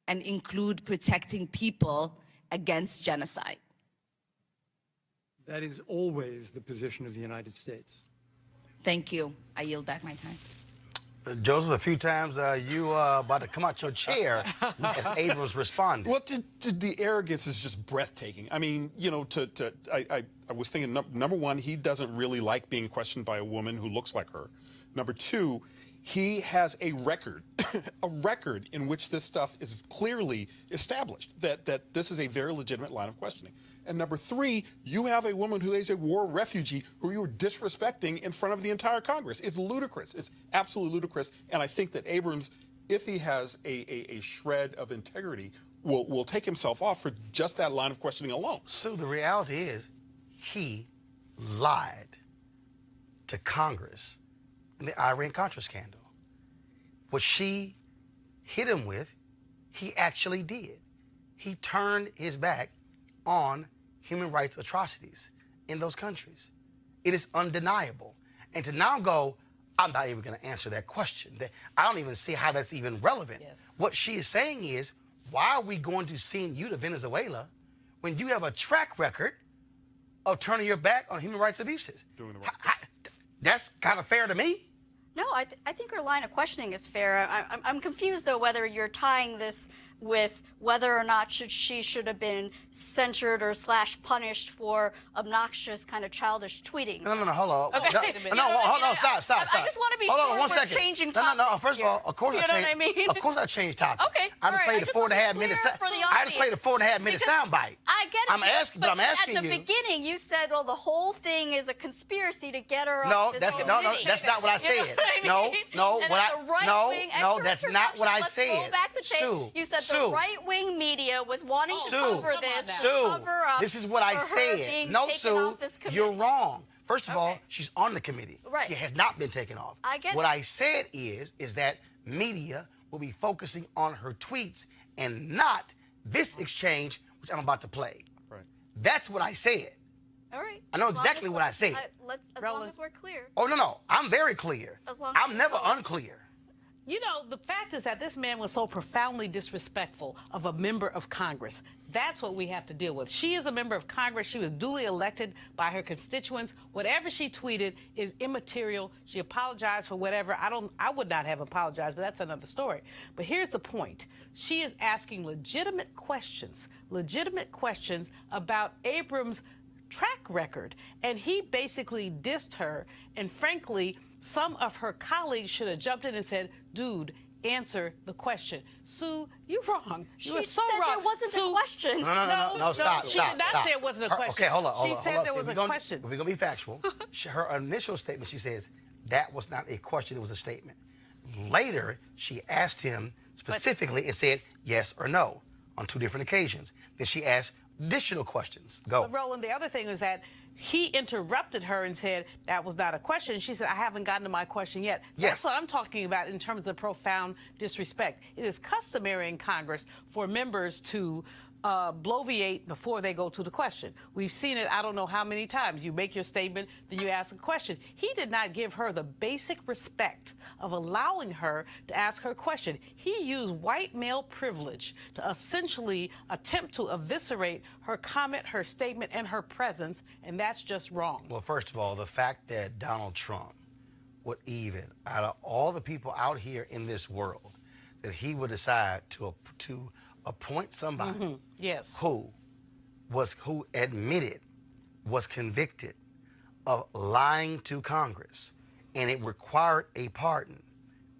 and include protecting people against genocide? That is always the position of the United States. Thank you. I yield back my time. Joseph, a few times you about to come out your chair as Abrams responded. Well, the arrogance is just breathtaking. I mean, you know, I was thinking, number one, he doesn't really like being questioned by a woman who looks like her. Number two, he has a record, a record in which this stuff is clearly established, that this is a very legitimate line of questioning. And number three, you have a woman who is a war refugee who you're disrespecting in front of the entire Congress. It's ludicrous. It's absolutely ludicrous. And I think that Abrams, if he has a shred of integrity, will take himself off for just that line of questioning alone. So the reality is he lied to Congress in the Iran-Contra scandal. What she hit him with, he actually did. He turned his back on human rights atrocities in those countries. It is undeniable. And to now go, I'm not even going to answer that question. I don't even see how that's even relevant. Yes. What she is saying is, why are we going to send you to Venezuela when you have a track record of turning your back on human rights abuses? Doing the right thing. That's kind of fair to me. No, I think her line of questioning is fair. I'm confused, though, whether you're tying this with whether or not she should have been censured or / punished for obnoxious kind of childish tweeting. No, hold on. Okay. No, hold on, stop. I just want to be sure we're changing topics. No, first of all, of course you know what I mean? Of course I changed topics. Okay, I just played a 4.5 minute I just played a 4.5 minute soundbite. I get it. I'm asking you. At the beginning, you said, well, the whole thing is a conspiracy to get her No, off this that's committee. that's not what I said. You know what I mean? No, that's not what I Let's said. Go back to tape. Sue, You said Sue. the right-wing media was wanting to Sue, cover this, Sue, cover up. this is what I for her said. being No, taken Sue, off this committee. you're wrong. First of all, she's on the committee. Right. She has not been taken off. I get what it. I said is that media will be focusing on her tweets and not this exchange, which I'm about to play. Right. That's what I said. All right. I know As long exactly as what I said. As long as we're clear. Oh, no. I'm very clear. As long as I'm never unclear. You know, the fact is that this man was so profoundly disrespectful of a member of Congress. That's what we have to deal with. She is a member of Congress. She was duly elected by her constituents. Whatever she tweeted is immaterial. She apologized for whatever. I would not have apologized, but that's another story. But here's the point. She is asking legitimate questions about Abrams' track record. And he basically dissed her. And frankly, some of her colleagues should have jumped in and said, dude, answer the question. Sue, you're wrong. You were so said wrong. there wasn't a question. No, stop. She did not say it wasn't a question. Okay, hold on. She said there was a question. If we're going to be factual, her initial statement, she says, that was not a question, it was a statement. Later, she asked him specifically and said yes or no on 2 different occasions. Then she asked additional questions. Go. But Roland, the other thing was that he interrupted her and said that was not a question. She said, I haven't gotten to my question yet. Yes. That's what I'm talking about in terms of profound disrespect. It is customary in Congress for members to bloviate before they go to the question. We've seen it I don't know how many times. You make your statement, then you ask a question. He did not give her the basic respect of allowing her to ask her question. He used white male privilege to essentially attempt to eviscerate her comment, her statement, and her presence, and that's just wrong. Well, first of all, the fact that Donald Trump would even, out of all the people out here in this world, that he would decide to appoint somebody yes. who admitted, was convicted of lying to Congress, and it required a pardon.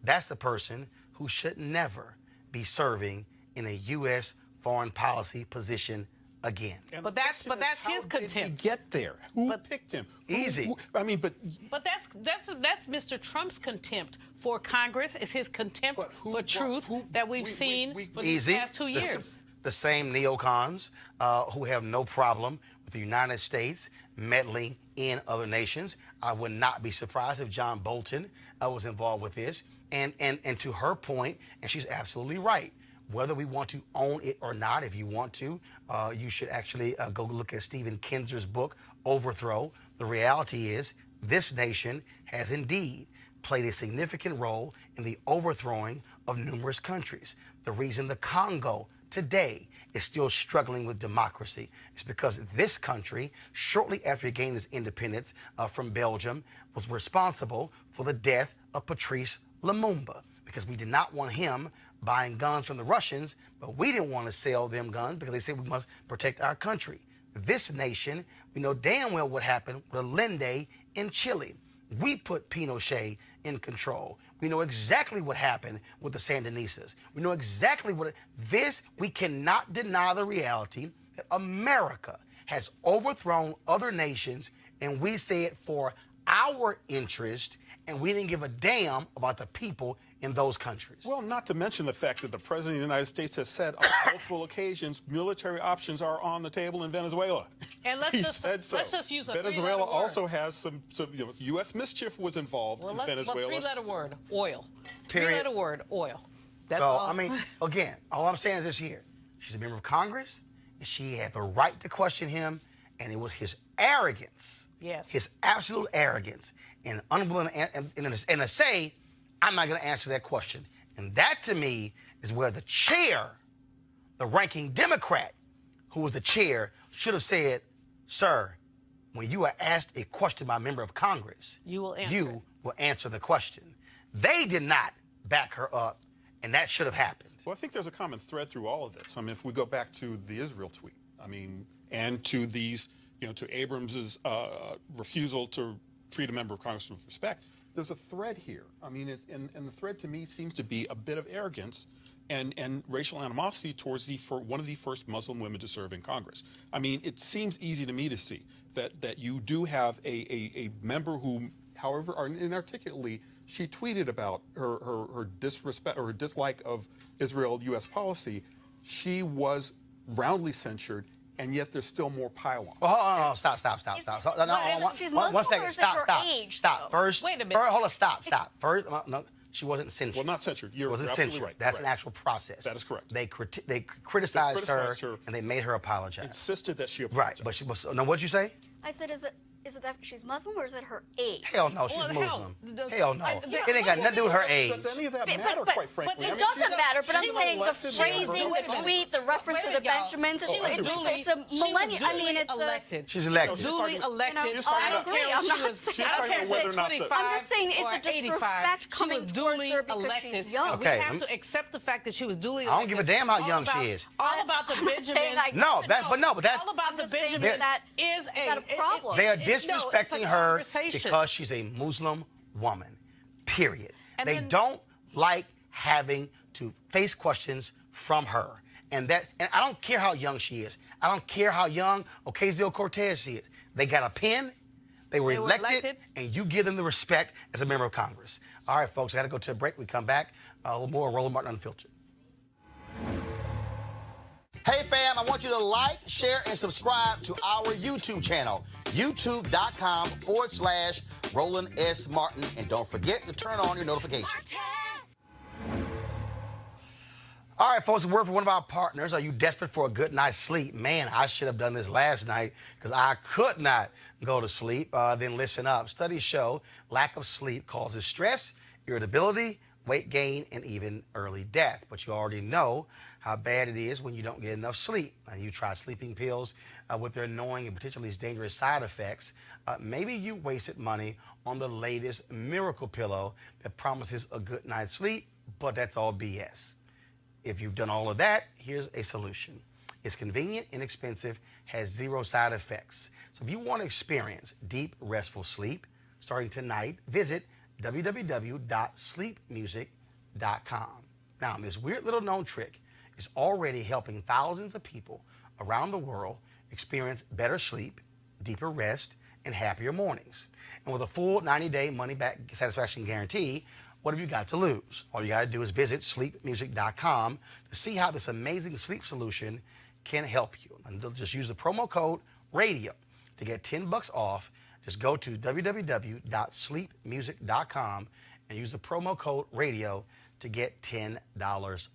That's the person who should never be serving in a U.S. foreign policy position again. And But that's his contempt. How did he get there? Who picked him? Easy. I mean, but that's Mr. Trump's contempt for Congress. It's his contempt for truth that we've seen for these past 2 years. The same neocons who have no problem with the United States meddling in other nations. I would not be surprised if John Bolton was involved with this. And to her point, and she's absolutely right, whether we want to own it or not, if you want to, you should actually go look at Stephen Kinzer's book, Overthrow. The reality is this nation has indeed played a significant role in the overthrowing of numerous countries. The reason the Congo today is still struggling with democracy is because this country, shortly after it gained its independence from Belgium, was responsible for the death of Patrice Lumumba, because we did not want him buying guns from the Russians, but we didn't want to sell them guns because they said we must protect our country. This nation, we know damn well what happened with Allende in Chile. We put Pinochet in control. We know exactly what happened with the Sandinistas. We know exactly we cannot deny the reality that America has overthrown other nations, and we say it for our interest, and we didn't give a damn about the people in those countries. Well, not to mention the fact that the President of the United States has said on multiple occasions military options are on the table in Venezuela. And let's just use a Venezuela three-letter also has some U.S. mischief was involved in Venezuela. Well, three-letter word, oil. Period. Three-letter word, oil. That's so, all. I mean, again, all I'm saying is this here. She's a member of Congress, and she had the right to question him, and it was his arrogance. Yes. His absolute arrogance and unwilling and to say, I'm not going to answer that question. And that, to me, is where the chair, the ranking Democrat, who was the chair, should have said, sir, when you are asked a question by a member of Congress, you will answer the question. They did not back her up, and that should have happened. Well, I think there's a common thread through all of this. I mean, if we go back to the Israel tweet, I mean, and to these, to Abrams's refusal to treat a member of Congress with respect, there's a thread here. I mean, and the thread to me seems to be a bit of arrogance and racial animosity towards one of the first Muslim women to serve in Congress. I mean, it seems easy to me to see that you do have a member who, however inarticulately, she tweeted about her disrespect or her dislike of Israel-U.S. policy. She was roundly censured, and yet there's still more pile-on. Well, hold on, stop. She's One Muslim, second, or is it her age, stop. though? First, Wait a minute. hold on, stop. First, no, she wasn't censured. Well, not censured. You're wasn't absolutely censured. right. That's an actual process. That is correct. They criticized her, and they made her apologize. Insisted that she Right, apologize. but she was. No, what'd you say? I said, is it that she's Muslim or is it her age? Hell no, she's Well, Muslim. hell, Hell no. It ain't got nothing to do with her age. Does any of that But- matter, but- quite frankly? But I it mean, doesn't matter, but I'm she was saying the elected phrasing, member. the tweet, the reference to the Benjamins, it's a millennium. I mean, it's elected. She's elected. Duly elected. She's talking I about- agree. I'm not saying. talking about whether or not the- I'm just saying, is the 85, disrespect coming she was towards duly her because elected. she's young? And Okay, we have to accept the fact that she was duly elected. I don't give a damn how All young about- she is. All about the saying Benjamin. I- No, but that's. All about I'm the just saying Benjamin that is that a problem? They are no, it's a disrespecting her conversation. because she's a Muslim woman. Period. And they then- don't like having to face questions from her. And I don't care how young she is. I don't care how young Ocasio-Cortez she is. They got a pen. They were elected, and you give them the respect as a member of Congress. All right, folks, I got to go to a break. We come back. A little more Roland Martin Unfiltered. Hey, fam, I want you to like, share, and subscribe to our YouTube channel, youtube.com/Roland S. Martin. And don't forget to turn on your notifications. All right, folks, a word for one of our partners. Are you desperate for a good night's sleep? Man, I should have done this last night because I could not go to sleep. Then listen up. Studies show lack of sleep causes stress, irritability, weight gain, and even early death. But you already know how bad it is when you don't get enough sleep. And you try sleeping pills with their annoying and potentially dangerous side effects. Maybe you wasted money on the latest miracle pillow that promises a good night's sleep, but that's all BS. If you've done all of that, here's a solution. It's convenient, inexpensive, has zero side effects. So if you want to experience deep, restful sleep, starting tonight, visit www.sleepmusic.com. Now, this weird little known trick is already helping thousands of people around the world experience better sleep, deeper rest, and happier mornings. And with a full 90-day money-back satisfaction guarantee, what have you got to lose? All you got to do is visit sleepmusic.com to see how this amazing sleep solution can help you. And just use the promo code RADIO to get $10 off. Just go to www.sleepmusic.com and use the promo code RADIO to get $10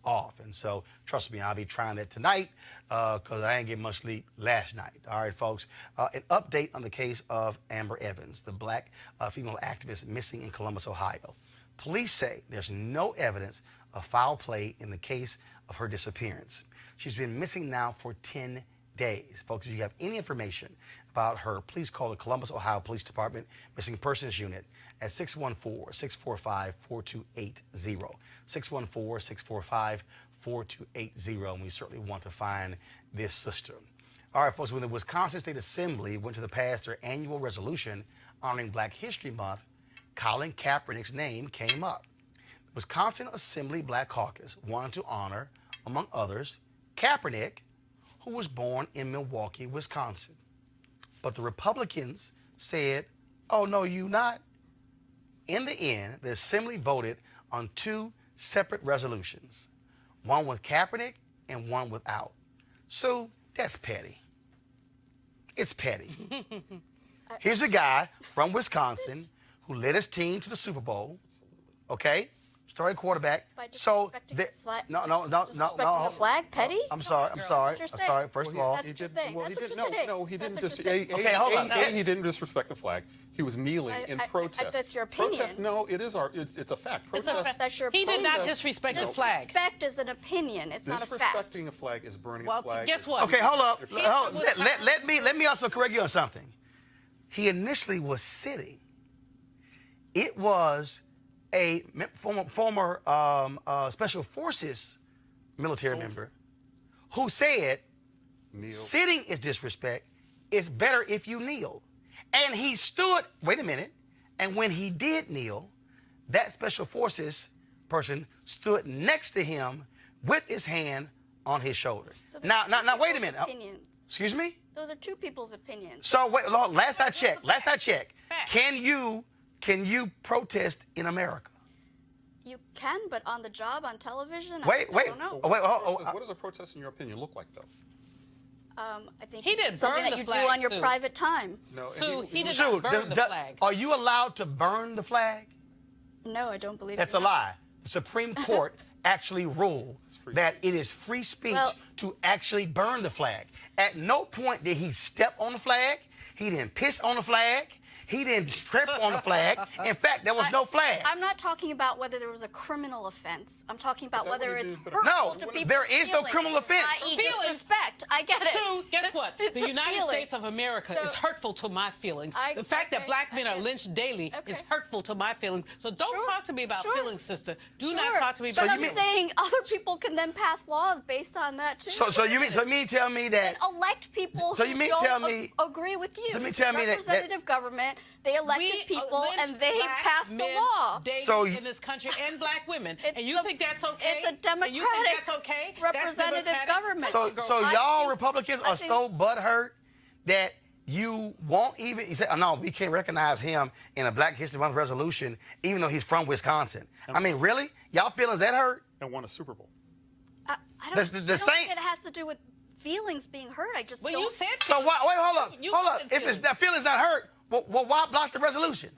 off. And so, trust me, I'll be trying that tonight because I didn't get much sleep last night. All right, folks. An update on the case of Amber Evans, the black female activist missing in Columbus, Ohio. Police say there's no evidence of foul play in the case of her disappearance. She's been missing now for 10 days. Folks, if you have any information about her, please call the Columbus, Ohio Police Department Missing Persons Unit at 614-645-4280. 614-645-4280. And we certainly want to find this sister. All right, folks, when the Wisconsin State Assembly went to pass their annual resolution honoring Black History Month, Colin Kaepernick's name came up. The Wisconsin Assembly Black Caucus wanted to honor, among others, Kaepernick, who was born in Milwaukee, Wisconsin. But the Republicans said, oh, no, you not. In the end, the Assembly voted on two separate resolutions, one with Kaepernick and one without. So that's petty. It's petty. Here's a guy from Wisconsin who led his team to the Super Bowl, okay? Starting quarterback. So, the flag? no. The flag, petty? I'm sorry. First of all, That's what you're saying. Well, That's what you're no, saying. no, he didn't. That's what you're saying. Okay, hold on. He didn't disrespect the flag. He was kneeling in protest. That's your opinion. Protest, no, it is it's a fact. It's a Protest, fact. That's your He did not opinion. disrespect the flag. Disrespect is an opinion. It's not a fact. disrespecting a flag is burning Well, a flag. guess what? okay, hold up. Let me also correct you on something. He initially was sitting. It was a former special forces military member, who said, sitting is disrespect. It's better if you kneel. And he stood, wait a minute, and when he did kneel, that special forces person stood next to him with his hand on his shoulder. So Now, wait a minute. Opinions. Excuse me? Those are two people's opinions. So wait, last I checked, can you protest in America? You can, but on the job, on television, Wait. I don't know. What does a protest, in your opinion, look like, though? I think He didn't it's something burn that the you do flag, on your Sue. private time. No, Sue, he did Sue, not burn the flag. Are you allowed to burn the flag? No, I don't believe That's you. a lie. The Supreme Court actually ruled that it is free speech to actually burn the flag. At no point did he step on the flag. He didn't piss on the flag. He didn't trip on the flag. In fact, there was no flag. I'm not talking about whether there was a criminal offense. I'm talking about whether it's hurtful No, to people's there is no feelings, criminal offense. i.e. disrespect. I get it. Sue, guess what? It's The a United feeling. States of America is hurtful to my feelings. The fact that black men are lynched daily is hurtful to my feelings. So don't talk to me about feelings, sister. Do not talk to me about But feelings. I'm saying other people can then pass laws based on that too. So you mean tell me that and elect people So you who mean don't tell me- agree with you. So you mean tell me that- representative government, they elected people and they passed the law. So in this country and black women. And you think that's okay? It's a And you think democratic that's okay? representative That's government. So y'all Republicans are so butthurt that you won't even. You say, oh, no, we can't recognize him in a Black History Month resolution, even though he's from Wisconsin. I mean, really? Y'all feelings that hurt? And won a Super Bowl. I don't, The I don't same- think it has to do with feelings being hurt. I just Well, don't. you said So why? Wait, hold up. If feelings. that feeling's not hurt, well, why block the resolution?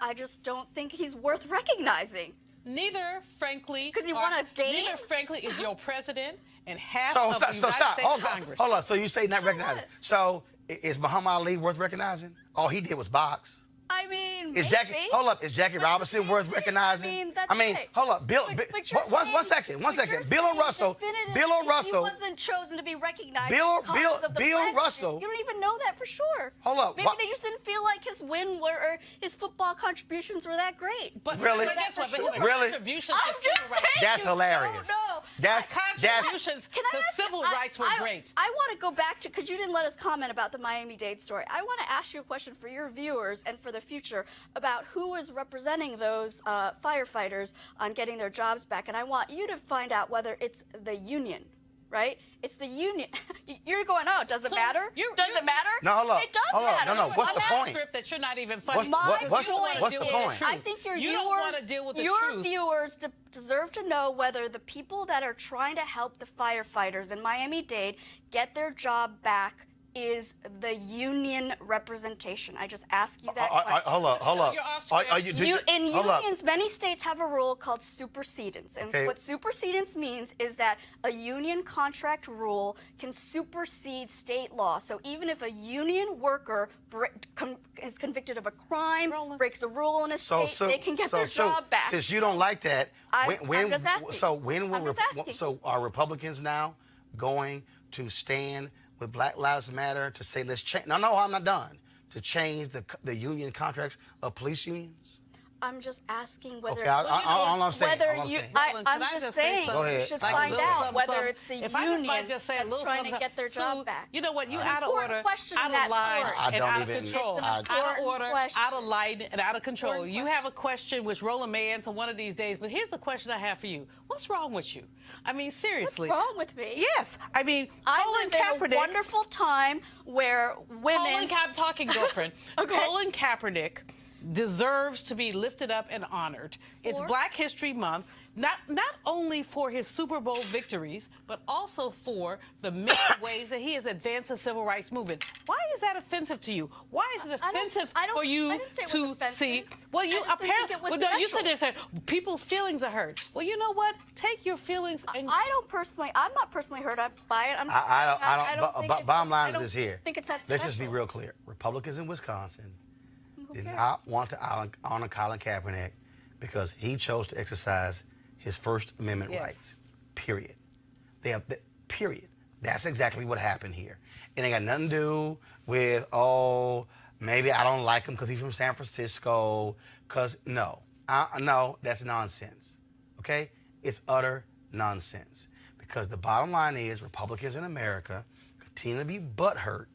I just don't think he's worth recognizing. Neither, frankly, because you want to gain. Neither, frankly, is your president and half So of the United stop. States Hold Congress. on. So you say not recognizing. So is Muhammad Ali worth recognizing? All he did was box. I mean, Is maybe. Is Jackie Robinson worth recognizing? I mean, that's hold up, Bill. But you're one saying- second. Bill O'Russell. He wasn't chosen to be recognized. Bill because of the flag. Russell. You don't even know that for sure. Hold up. Maybe they just didn't feel like his win or his football contributions were that great. But Really? But guess what? But his Really? contributions I'm to just civil rights. saying. That's hilarious. No. Contributions Can I to ask- civil rights were great. I want to go back to, because you didn't let us comment about the Miami-Dade story. I want to ask you a question for your viewers and for the future about who is representing those firefighters on getting their jobs back. And I want you to find out whether it's the union, right? It's the union. You're going, oh, does it matter? Does it matter? No, hold up. It does Hold up. matter. No, what's I'm the not- point? Script that you're not even What's- funding. what's the point? I think your You viewers, don't want to deal with the your truth. viewers deserve to know whether the people that are trying to help the firefighters in Miami-Dade get their job back is the union representation. I just ask you that question. Hold up. You're off Are you? In hold up. unions, many states have a rule called supersedence. And Okay. what supersedence means is that a union contract rule can supersede state law. So even if a union worker is convicted of a crime, breaks a rule in a state, they can get their job back. Since you don't like that, I'm just asking. I'm just asking. So are Republicans now going to stand with Black Lives Matter to say let's change? No, I'm not done. To change the union contracts of police unions? I'm just asking whether Okay, all I'm saying. I'm just saying you should find out whether it's the union that's trying to get their job back. You know what? You An out of important order, question out in that of line, story. I and don't out of even- control. It's an Out of important order, question. out of line, and out of control. Important You have a question which Roland may answer one of these days, but here's the question I have for you. What's wrong with you? I mean, seriously. What's wrong with me? Yes. I mean, I Colin live in Kaepernick. a wonderful time where women. I'm talking, girlfriend. Okay. Colin Kaepernick deserves to be lifted up and honored. It's Black History Month, not only for his Super Bowl victories, but also for the many ways that he has advanced the civil rights movement. Why is that offensive to you? Why is it offensive for you I didn't say it was to offensive. see? Well, you I just didn't think it was well, no, you special. said they said people's feelings are hurt. Well, you know what? Take your feelings and I'm not personally hurt by it. I'm just I don't don't. think it's- Bottom line I is don't this here. think it's that Let's just be special. real clear. Republicans in Wisconsin did cares? not want to honor Colin Kaepernick because he chose to exercise his First Amendment rights. Period. Period. That's exactly what happened here. It ain't got nothing to do with, maybe I don't like him because he's from San Francisco. No, that's nonsense. Okay? It's utter nonsense. because the bottom line is Republicans in America continue to be butthurt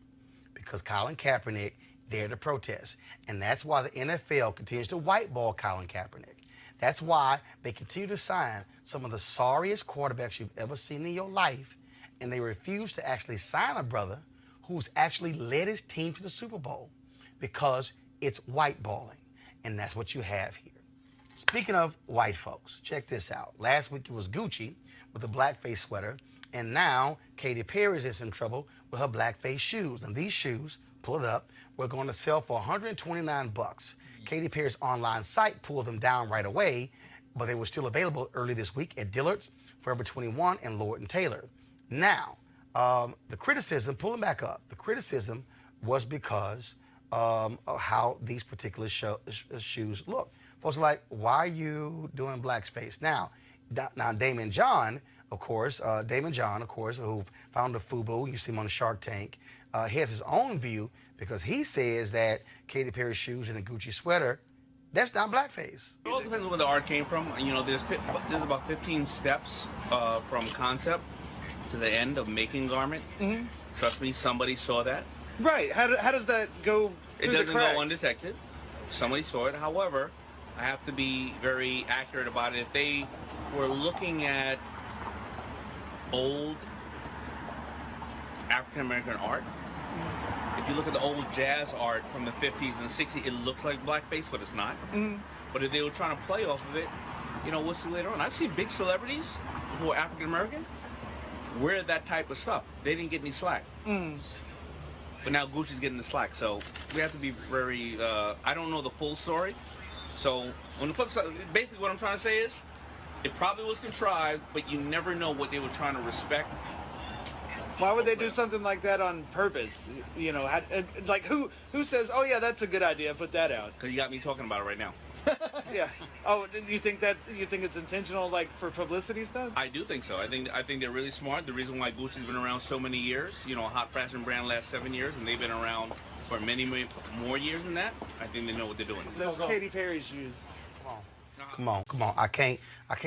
because Colin Kaepernick dared to protest. And that's why the NFL continues to whiteball Colin Kaepernick. That's why they continue to sign some of the sorriest quarterbacks you've ever seen in your life, and they refuse to actually sign a brother who's actually led his team to the Super Bowl because it's whiteballing. And that's what you have here. Speaking of white folks, check this out. Last week it was Gucci with a blackface sweater, and now Katy Perry is in some trouble with her blackface shoes. And these shoes, pull it up, we're going to sell for $129. Katy Perry's online site pulled them down right away, but they were still available early this week at Dillard's, Forever 21, and Lord & Taylor. Now, the criticism, pull them back up, the criticism was because of how these particular shoes look. Folks are like, why are you doing blackspace? Now Damon John, of course, who founded FUBU, you see him on the Shark Tank, he has his own view because he says that Katy Perry shoes and a Gucci sweater, that's not blackface. It all depends on where the art came from. You know, there's about 15 steps from concept to the end of making garment. Mm-hmm. Trust me, somebody saw that. Right. How does that go through It doesn't the cracks? go undetected. Somebody saw it. However, I have to be very accurate about it. If they were looking at old African-American art, if you look at the old jazz art from the 50s and 60s, it looks like blackface, but it's not. Mm-hmm. But if they were trying to play off of it, you know, we'll see later on. I've seen big celebrities who are African-American wear that type of stuff. They didn't get any slack. Mm. But now Gucci's getting the slack, so we have to be very, I don't know the full story. So on the flip side, basically what I'm trying to say is, it probably was contrived, but you never know what they were trying to respect. Why would they do something like that on purpose? You know, like who says, oh yeah, that's a good idea, put that out? Because you got me talking about it right now. Yeah. Oh, you think it's intentional, like for publicity stuff? I do think so. I think they're really smart. The reason why Gucci's been around so many years, you know, a hot fashion brand lasts 7 years, and they've been around for many more years than that. I think they know what they're doing. That's Katy Perry's shoes. Come on. I can't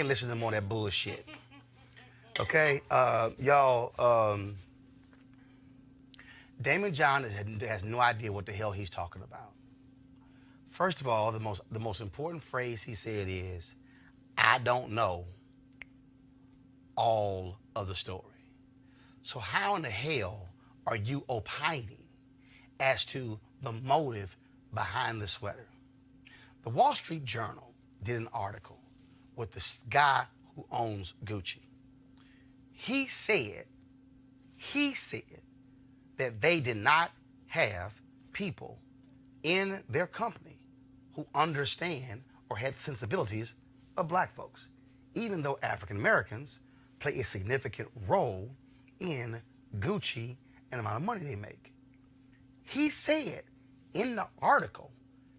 listen to more of that bullshit. Okay, y'all. Damon John has no idea what the hell he's talking about. First of all, the most important phrase he said is, "I don't know all of the story." So how in the hell are you opining as to the motive behind the sweater? The Wall Street Journal did an article with this guy who owns Gucci. He said that they did not have people in their company who understand or have sensibilities of black folks, even though African Americans play a significant role in Gucci and the amount of money they make. He said in the article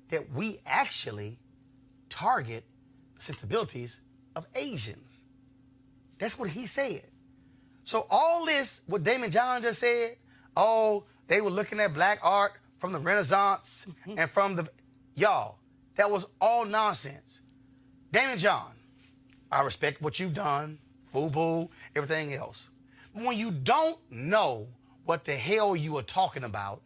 that we actually target the sensibilities of Asians. That's what he said. So all this, what Damon John just said, oh, they were looking at black art from the Renaissance and from the, y'all, that was all nonsense. Damon John, I respect what you've done, FUBU, everything else. But when you don't know what the hell you are talking about,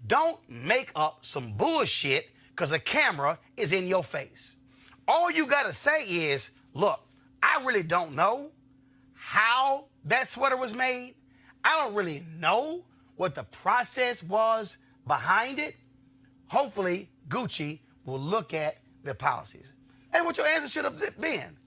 don't make up some bullshit because the camera is in your face. All you gotta say is, look, I really don't know how that sweater was made. I don't really know what the process was behind it. Hopefully, Gucci will look at their policies. And what your answer should have been.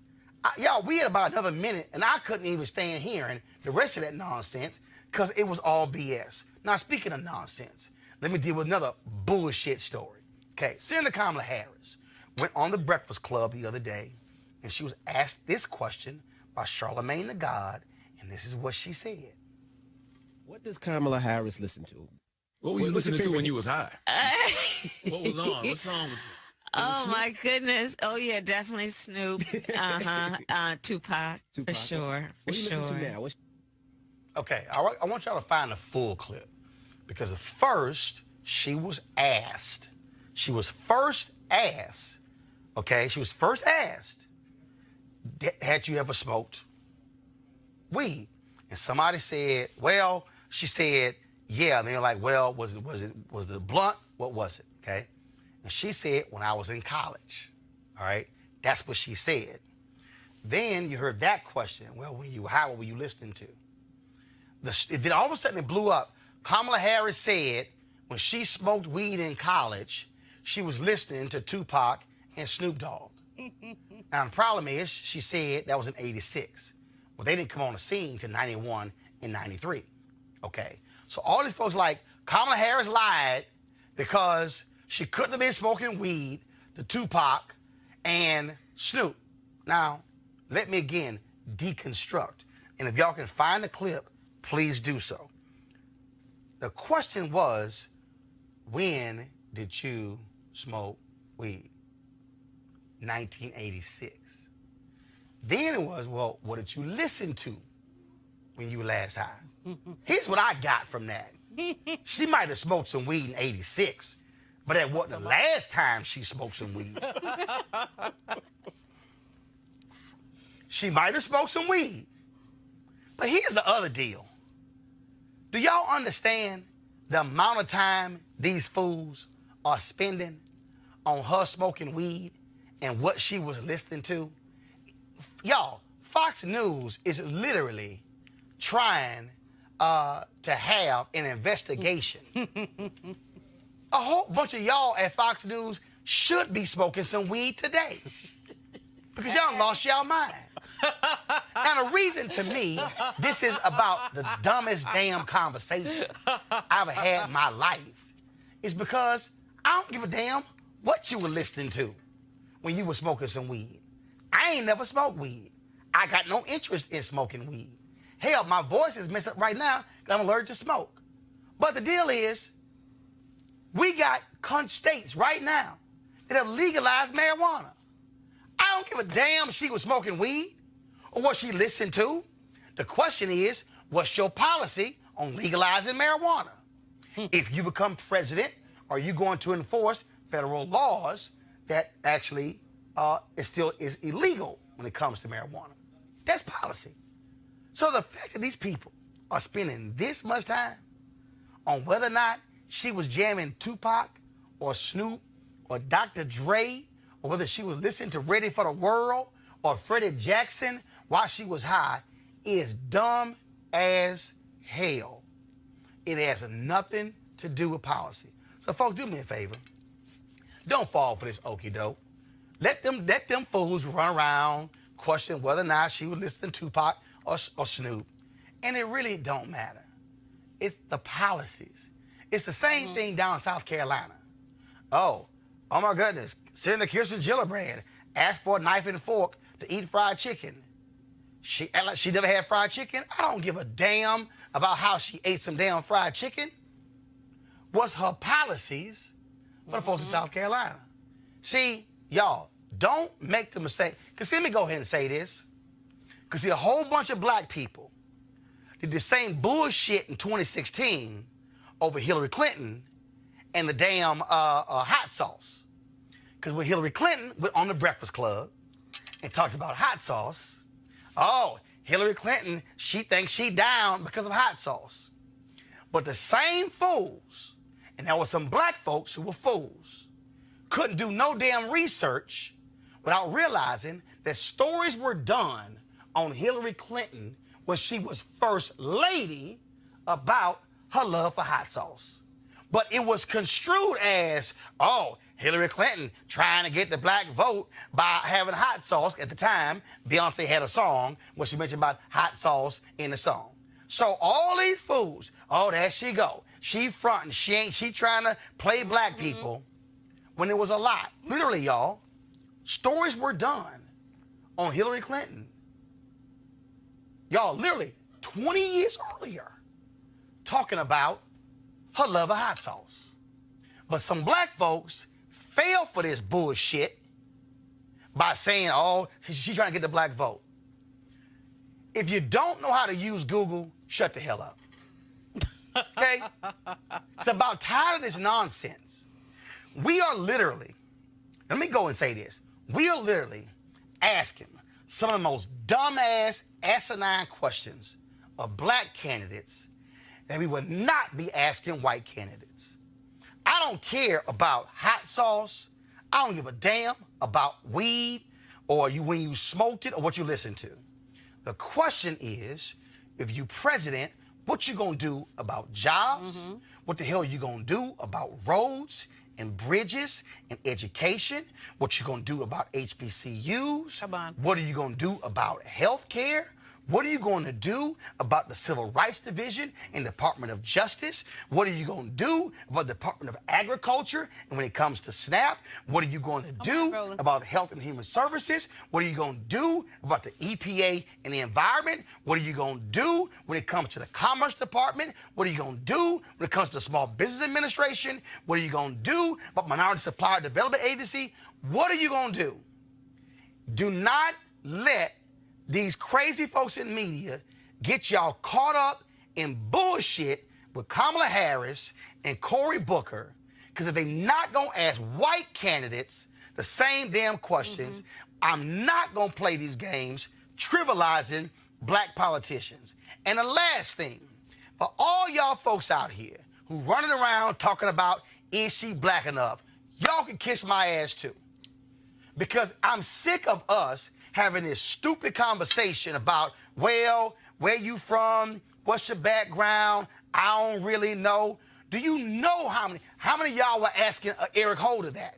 Y'all, we had about another minute, and I couldn't even stand hearing the rest of that nonsense because it was all BS. Now, speaking of nonsense, let me deal with another bullshit story. Okay, Senator Kamala Harris went on the Breakfast Club the other day, and she was asked this question by Charlemagne the God, and this is what she said. What does Kamala Harris listen to? What were you listening to when you was high? What was on? What song was it? Oh my goodness! Oh yeah, definitely Snoop. Tupac for sure. For sure. Okay, I want y'all to find the full clip because at first she was asked. Okay, she was first asked, had you ever smoked weed? and somebody said, well, she said, yeah. And they're like, well, was it blunt? What was it? Okay. And she said, when I was in college. All right. That's what she said. Then you heard that question. Well, what were you listening to? Then all of a sudden it blew up. Kamala Harris said when she smoked weed in college, she was listening to Tupac and Snoop Dogg. Now, the problem is, she said that was in 86. Well, they didn't come on the scene till 91 and 93. Okay. So all these folks like, Kamala Harris lied because she couldn't have been smoking weed to Tupac and Snoop. Now, let me again deconstruct. And if y'all can find the clip, please do so. The question was, when did you smoke weed? 1986. Then it was, well, what did you listen to when you were last high? Here's what I got from that. She might have smoked some weed in 86, but that wasn't the last time she smoked some weed. She might have smoked some weed. But here's the other deal. Do y'all understand the amount of time these fools are spending on her smoking weed and what she was listening to? Y'all, Fox News is literally trying to have an investigation. A whole bunch of y'all at Fox News should be smoking some weed today because y'all lost y'all mind. Now, the reason to me this is about the dumbest damn conversation I've ever had in my life is because I don't give a damn what you were listening to when you were smoking some weed. I ain't never smoked weed. I got no interest in smoking weed. Hell, my voice is messed up right now because I'm allergic to smoke. But the deal is, we got states right now that have legalized marijuana. I don't give a damn if she was smoking weed or what she listened to. The question is, what's your policy on legalizing marijuana? If you become president, are you going to enforce federal laws that actually is illegal when it comes to marijuana? That's policy. So the fact that these people are spending this much time on whether or not she was jamming Tupac or Snoop or Dr. Dre, or whether she was listening to Ready for the World or Freddie Jackson while she was high, is dumb as hell. It has nothing to do with policy. So folks, do me a favor. Don't fall for this okie doke. Let them fools run around, question whether or not she was listening to Tupac or Snoop. And it really don't matter. It's the policies. It's the same thing down in South Carolina. Oh my goodness. Senator Kirsten Gillibrand asked for a knife and fork to eat fried chicken. She never had fried chicken. I don't give a damn about how she ate some damn fried chicken. What's her policies for the folks in South Carolina? See, y'all, don't make the mistake. Because let me go ahead and say this. Because see, a whole bunch of black people did the same bullshit in 2016 over Hillary Clinton and the damn hot sauce. Because when Hillary Clinton went on the Breakfast Club and talked about hot sauce, oh, Hillary Clinton, she thinks she down because of hot sauce. But the same fools, and there were some black folks who were fools, couldn't do no damn research without realizing that stories were done on Hillary Clinton when she was first lady about her love for hot sauce. But it was construed as, oh, Hillary Clinton trying to get the black vote by having hot sauce. At the time, Beyonce had a song where she mentioned about hot sauce in the song. So all these fools, oh, there she go. She fronting, she trying to play black people when it was a lie. Literally, y'all, stories were done on Hillary Clinton. Y'all, literally 20 years earlier, talking about her love of hot sauce. But some black folks fell for this bullshit by saying, oh, she's trying to get the black vote. If you don't know how to use Google, shut the hell up. Okay? It's about tired of this nonsense. We are literally, let me go and say this. We are literally asking some of the most dumbass, asinine questions of black candidates that we would not be asking white candidates. I don't care about hot sauce. I don't give a damn about weed or when you smoked it or what you listened to. The question is, if you president, what you gonna do about jobs? What the hell you gonna do about roads and bridges and education? What you gonna do about HBCUs? Come on. What are you gonna do about health care? What are you going to do about the Civil Rights Division and Department of Justice? What are you going to do about the Department of Agriculture? And when it comes to SNAP, what are you going to do about Health and Human Services? What are you going to do about the EPA and the environment? What are you going to do when it comes to the Commerce Department? What are you going to do when it comes to the Small Business Administration? What are you going to do about Minority Supplier Development Agency? What are you going to do? Do not let these crazy folks in media get y'all caught up in bullshit with Kamala Harris and Cory Booker, because if they not gonna ask white candidates the same damn questions, I'm not gonna play these games trivializing black politicians. And the last thing, for all y'all folks out here who running around talking about, is she black enough? Y'all can kiss my ass too. Because I'm sick of us having this stupid conversation about, well, where you from? What's your background? I don't really know. Do you know how many of y'all were asking Eric Holder that?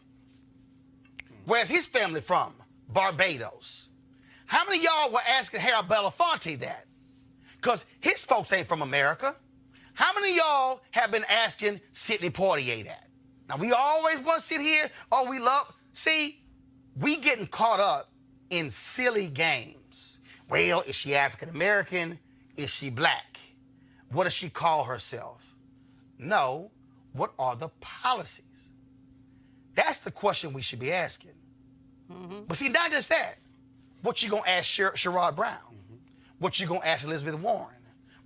Where's his family from? Barbados. How many of y'all were asking Harold Belafonte that? Because his folks ain't from America. How many of y'all have been asking Sidney Poitier that? Now, we always want to sit here, oh, we love, see, we getting caught up in silly games. Well, is she African American? Is she black? What does she call herself? No, what are the policies? That's the question we should be asking. But see, not just that. What you gonna ask Sherrod Brown? What you gonna ask Elizabeth Warren?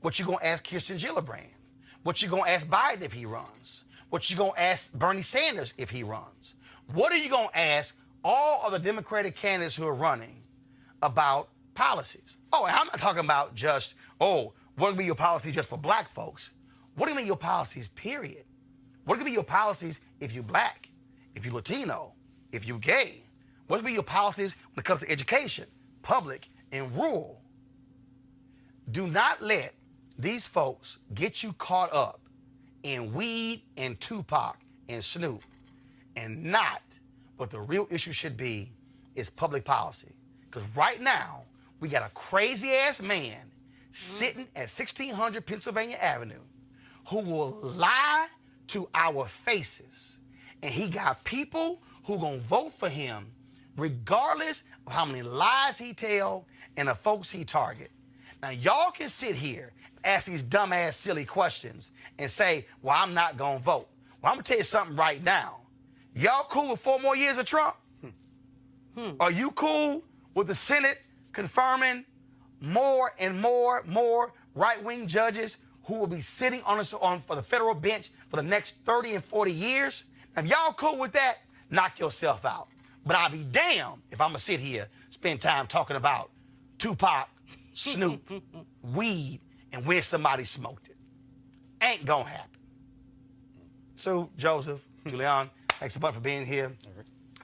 What you gonna ask Kirsten Gillibrand? What you gonna ask Biden if he runs? What you gonna ask Bernie Sanders if he runs? What are you gonna ask all of the Democratic candidates who are running about policies? Oh, and I'm not talking about just, oh, what will be your policy just for black folks? What do you mean your policies, period? What will be your policies if you're black, if you're Latino, if you're gay? What will be your policies when it comes to education, public and rural? Do not let these folks get you caught up in weed and Tupac and Snoop, and not what the real issue should be is public policy. Because right now, we got a crazy-ass man sitting at 1600 Pennsylvania Avenue who will lie to our faces. And he got people who gonna vote for him regardless of how many lies he tell and the folks he target. Now, y'all can sit here, ask these dumbass, silly questions and say, well, I'm not gonna vote. Well, I'm gonna tell you something right now. Y'all cool with 4 more years of Trump? Are you cool with the Senate confirming more and more right-wing judges who will be sitting on for the federal bench for the next 30 and 40 years? Now, if y'all cool with that, knock yourself out. But I'll be damned if I'm gonna sit here, spend time talking about Tupac, Snoop, weed, and where somebody smoked it. Ain't gonna happen. Sue, Joseph, Julian, thanks a bunch for being here.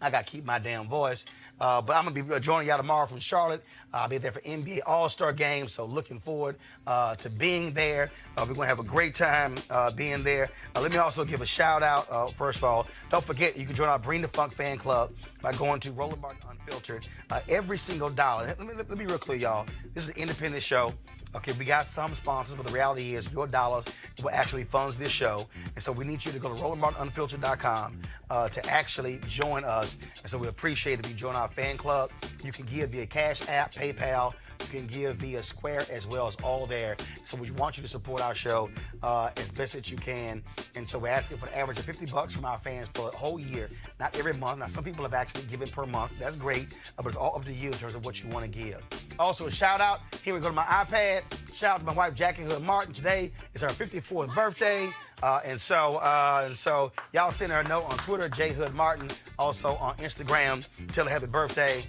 I got to keep my damn voice. But I'm going to be joining y'all tomorrow from Charlotte. I'll be there for NBA All-Star Game, so looking forward to being there. We're going to have a great time being there. Let me also give a shout-out, first of all. Don't forget, you can join our Bring the Funk fan club by going to Roland Martin Unfiltered. Every single dollar. Let me be real clear, y'all. This is an independent show. Okay, we got some sponsors, but the reality is your dollars will actually funds this show. And so we need you to go to RolandMartinUnfiltered.com to actually join us. And so we appreciate it if you join our fan club. You can give via Cash App, PayPal. You can give via Square as well as all there. So we want you to support our show as best that you can. And so we're asking for an average of $50 from our fans for a whole year, not every month. Now, some people have actually given per month. That's great, but it's all up to you in terms of what you want to give. Also, a shout out. Here we go to my iPad. Shout out to my wife, Jackie Hood Martin. Today is her 54th birthday. And so y'all send her a note on Twitter, J Hood Martin. Also on Instagram, tell her happy birthday.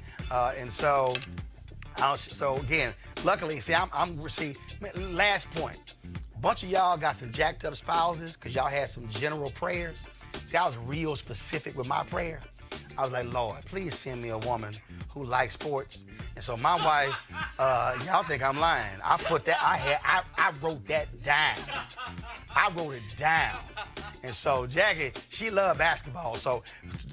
So again, luckily, see, last point. A bunch of y'all got some jacked up spouses because y'all had some general prayers. See, I was real specific with my prayer. I was like, Lord, please send me a woman who likes sports. And so my wife, y'all think I'm lying. I wrote that down. I wrote it down. And so Jackie, she loved basketball. So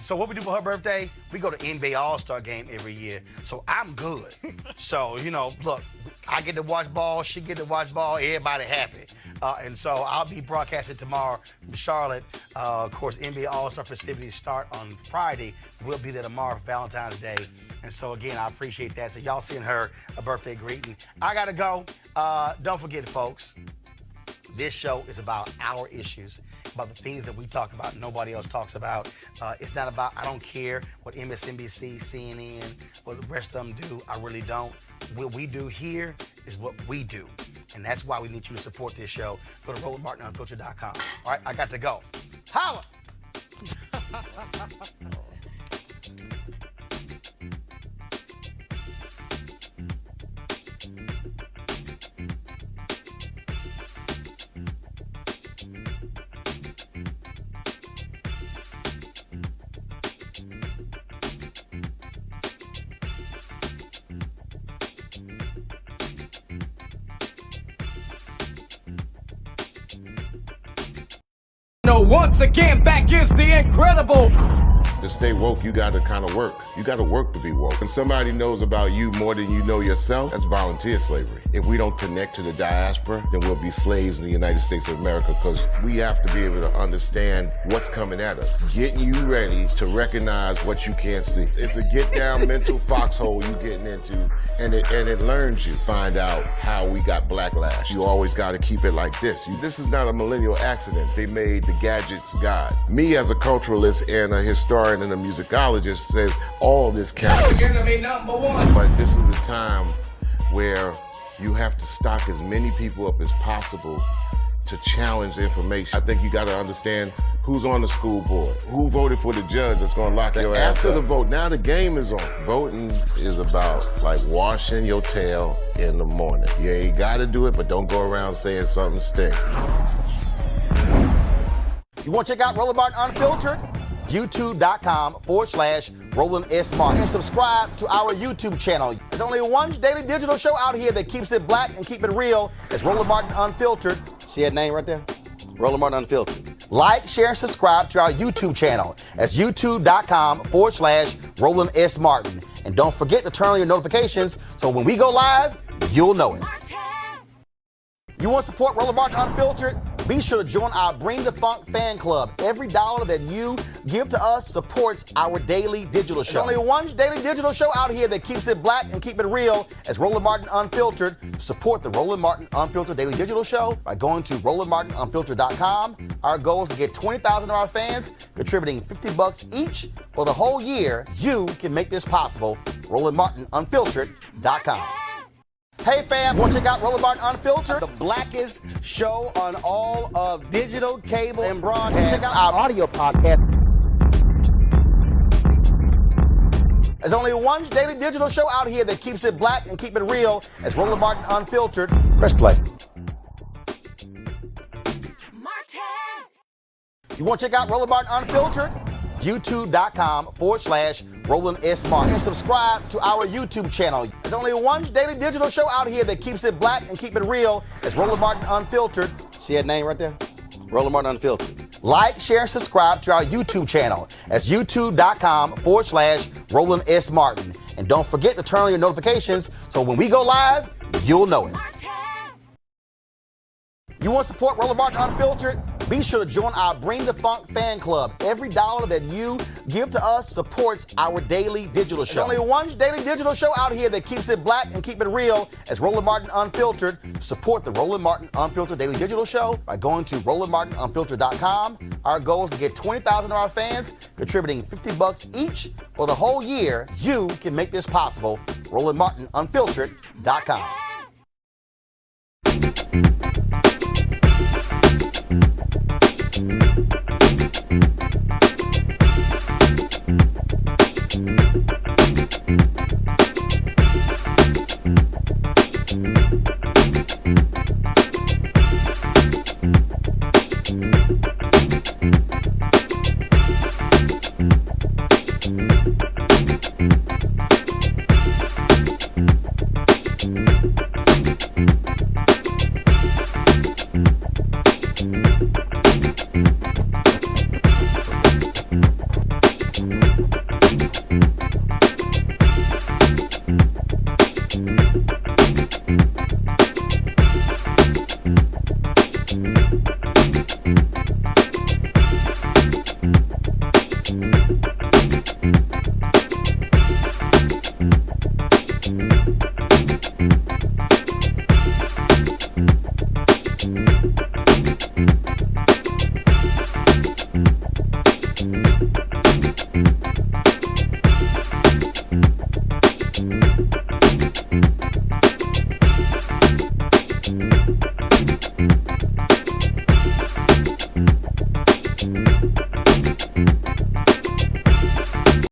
what we do for her birthday, we go to NBA All-Star game every year. So I'm good. So, look, I get to watch ball, she get to watch ball, everybody happy. And so I'll be broadcasting tomorrow from Charlotte. Of course, NBA All-Star festivities start on Friday. We'll be there tomorrow for Valentine's Day. And so, again, I appreciate that. So y'all send her a birthday greeting. I got to go. Don't forget, folks, this show is about our issues, about the things that we talk about nobody else talks about. It's not about, I don't care what MSNBC, CNN, what the rest of them do. I really don't. What we do here is what we do. And that's why we need you to support this show. Go to RolandMartinUnfiltered.com. All right, I got to go. Holla! Once again, back is the incredible. To stay woke, you gotta kind of work. You gotta work to be woke. When somebody knows about you more than you know yourself, that's volunteer slavery. If we don't connect to the diaspora, then we'll be slaves in the United States of America, because we have to be able to understand what's coming at us. Getting you ready to recognize what you can't see. It's a get down mental foxhole you getting into, and it learns you. Find out how we got backlash. You always gotta keep it like this. This is not a millennial accident. They made the gadgets God. Me as a culturalist and a historian and a musicologist says all this counts. But this is a time where you have to stock as many people up as possible to challenge the information. I think you got to understand who's on the school board, who voted for the judge that's going to lock your ass up. After the vote, now the game is on. Voting is about like washing your tail in the morning. You ain't got to do it, but don't go around saying something stinks. You want to check out Roland Martin Unfiltered? YouTube.com/Roland S. Martin. And subscribe to our YouTube channel. There's only one daily digital show out here that keeps it black and keep it real. It's Roland Martin Unfiltered. See that name right there? Roland Martin Unfiltered. Like, share, and subscribe to our YouTube channel. That's YouTube.com/Roland S. Martin. And don't forget to turn on your notifications so when we go live, you'll know it. You want to support Roland Martin Unfiltered? Be sure to join our Bring the Funk fan club. Every dollar that you give to us supports our daily digital show. There's only one daily digital show out here that keeps it black and keep it real. It's Roland Martin Unfiltered. Support the Roland Martin Unfiltered daily digital show by going to RolandMartinUnfiltered.com. Our goal is to get 20,000 of our fans contributing $50 each for the whole year. You can make this possible. RolandMartinUnfiltered.com. Hey fam, want to check out Roland Martin Unfiltered, the blackest show on all of digital, cable, and broadcast. Check out our audio podcast. There's only one daily digital show out here that keeps it black and keep it real. It's Roland Martin Unfiltered. Press play. You want to check out Roland Martin Unfiltered? YouTube.com/Roland S. Martin. And subscribe to our YouTube channel. There's only one daily digital show out here that keeps it black and keep it real. It's Roland Martin Unfiltered. See that name right there? Roland Martin Unfiltered. Like, share, and subscribe to our YouTube channel. That's YouTube.com/Roland S. Martin. And don't forget to turn on your notifications so when we go live, you'll know it. You want to support Roland Martin Unfiltered? Be sure to join our Bring the Funk fan club. Every dollar that you give to us supports our daily digital show. There's only one daily digital show out here that keeps it black and keep it real. It's Roland Martin Unfiltered. Support the Roland Martin Unfiltered daily digital show by going to RolandMartinUnfiltered.com. Our goal is to get 20,000 of our fans contributing $50 each for the whole year. You can make this possible. RolandMartinUnfiltered.com. it.